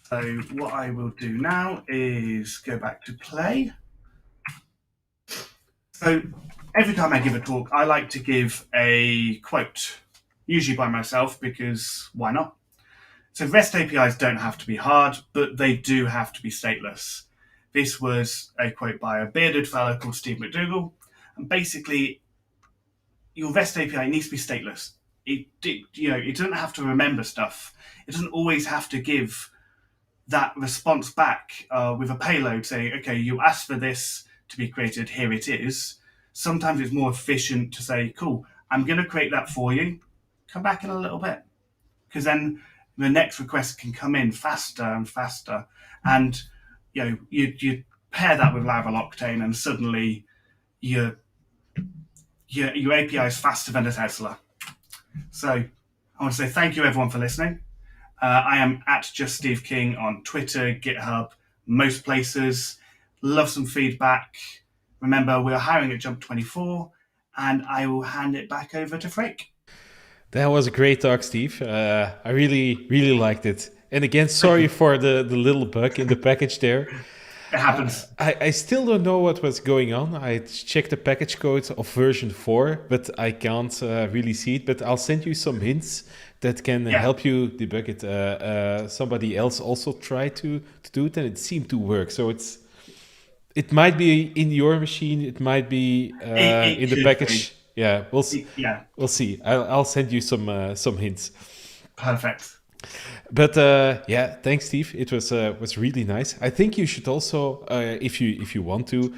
So what I will do now is go back to play. So every time I give a talk, I like to give a quote, usually by myself, because why not? So REST APIs don't have to be hard, but they do have to be stateless. This was a quote by a bearded fellow called Steve McDougall. And basically, your REST API needs to be stateless. It doesn't have to remember stuff. It doesn't always have to give that response back with a payload saying, okay, you asked for this to be created, here it is. Sometimes it's more efficient to say, cool, I'm going to create that for you. Come back in a little bit. Because then the next request can come in faster and faster. And you pair that with Laravel Octane, and suddenly your API is faster than a Tesla. So I want to say thank you everyone for listening. I am at Just Steve King on Twitter, GitHub, most places. Love some feedback. Remember, we're hiring at Jump 24, and I will hand it back over to Frick. That was a great talk, Steve. I really, really liked it. And again, sorry for the little bug in the package there. It happens. I still don't know what was going on. I checked the package code of version 4, but I can't really see it. But I'll send you some hints that can help you debug it. Somebody else also tried to do it, and it seemed to work. So it might be in your machine. It might be in the package. Yeah, we'll see. Yeah, we'll see. I'll send you some hints. Perfect. But thanks, Steve. It was really nice. I think you should also, if you want to,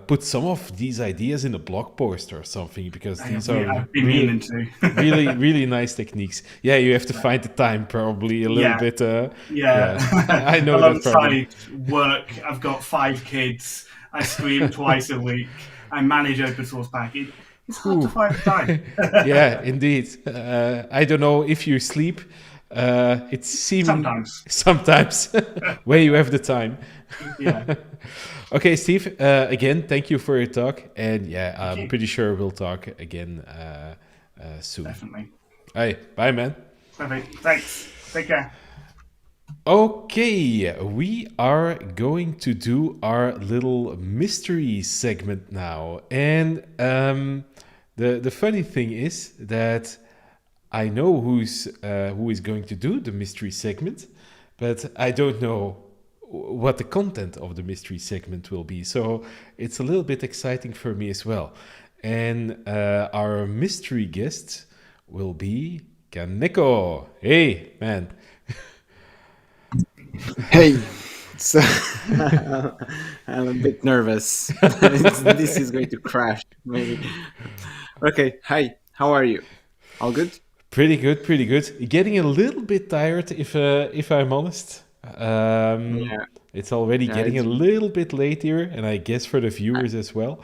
put some of these ideas in a blog post or something, because these are really nice techniques. Yeah, you have to find the time probably a little bit. I know alongside that work, I've got 5 kids. I stream twice a week. I manage open source package. It's hard to find the time. Yeah, indeed. I don't know if you sleep. It seems sometimes where you have the time. Yeah. Okay, Steve. Again, thank you for your talk, and I'm pretty sure we'll talk again soon. Definitely. Hey, bye, man. Perfect. Thanks. Take care. Okay, we are going to do our little mystery segment now, and the funny thing is that I know who is going to do the mystery segment, but I don't know what the content of the mystery segment will be. So it's a little bit exciting for me as well. And our mystery guest will be Caneco. Hey, man. Hey. So I'm a bit nervous. This is going to crash, maybe. Okay. Hi. How are you? All good? Pretty good. Getting a little bit tired, if I'm honest. It's already getting a little bit late here, and I guess for the viewers as well.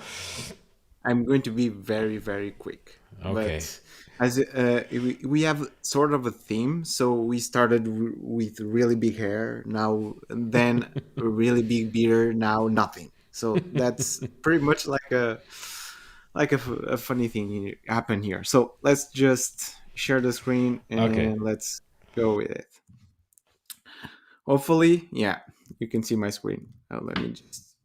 I'm going to be very, very quick. Okay. But as we have sort of a theme, so we started with really big hair, now then a really big beard, now nothing. So that's pretty much like a funny thing happen here. So let's just share the screen and let's go with it. Hopefully, you can see my screen. Let me just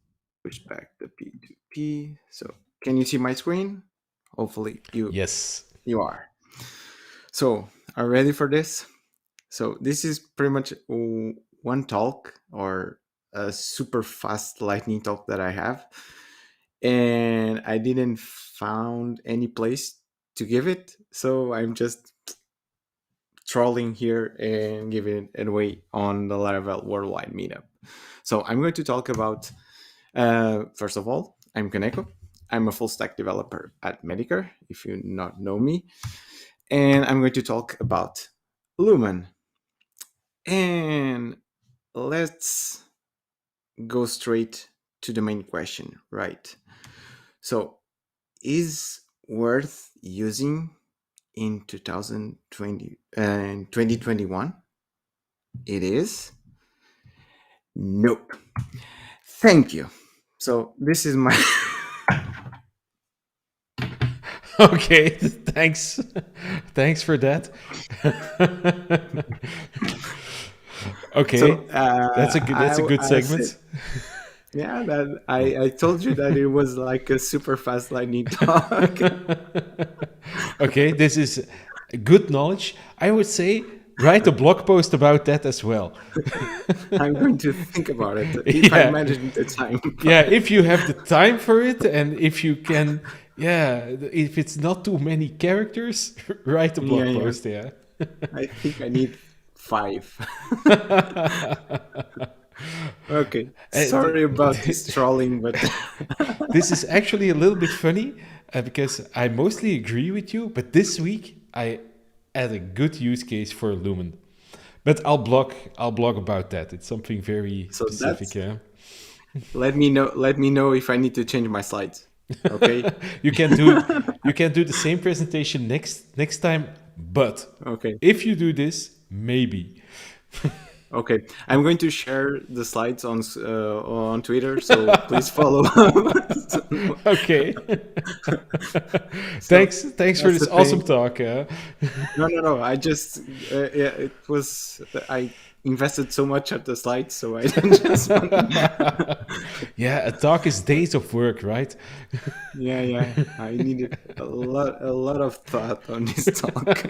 push back the P2P. So can you see my screen? Hopefully you are. So are you ready for this? So this is pretty much one talk, or a super fast lightning talk that I have. And I didn't found any place to give it, so I'm just trolling here and giving it away on the Laravel Worldwide Meetup. So I'm going to talk about, first of all, I'm Caneco. I'm a full stack developer at Medicare, if you not know me. And I'm going to talk about Lumen. And let's go straight to the main question, right? So, is worth using in 2020 and 2021? It is? Nope. Thank you. So this is my Okay, thanks for that. Okay, so, that's a good segment. That I told you that it was like a super fast lightning talk. Okay, this is good knowledge. I would say write a blog post about that as well. I'm going to think about it if I manage the time. If you have the time for it, and if you can, if it's not too many characters, write a blog post. Yeah, I think I need 5. Okay, sorry about this trolling, but this is actually a little bit funny because I mostly agree with you, but this week I had a good use case for Lumen. But I'll blog about that. It's something very specific. Let me know if I need to change my slides. Okay. You can do the same presentation next time, but Okay. if you do this, maybe. Okay, I'm going to share the slides on Twitter, so please follow. Okay. So thanks for this awesome talk. No. I just it was I invested so much at the slides, so I just. Yeah, a talk is days of work, right? Yeah. I needed a lot of thought on this talk.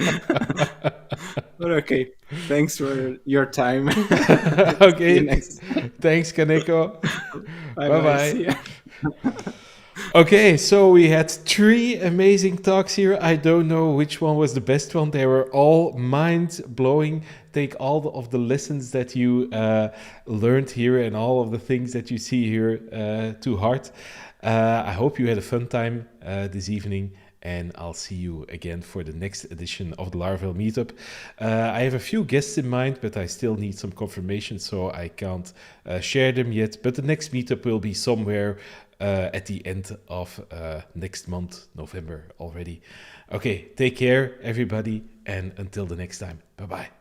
But okay, thanks for your time. Okay, thanks, Caneco. Bye-bye. See ya. Okay, so we had 3 amazing talks here. I don't know which one was the best one. They were all mind-blowing. Take all of the lessons that you learned here and all of the things that you see here to heart. I hope you had a fun time this evening, and I'll see you again for the next edition of the Laravel Meetup. I have a few guests in mind, but I still need some confirmation, so I can't share them yet. But the next meetup will be somewhere at the end of next month, November already. Okay, take care, everybody, and until the next time. Bye-bye.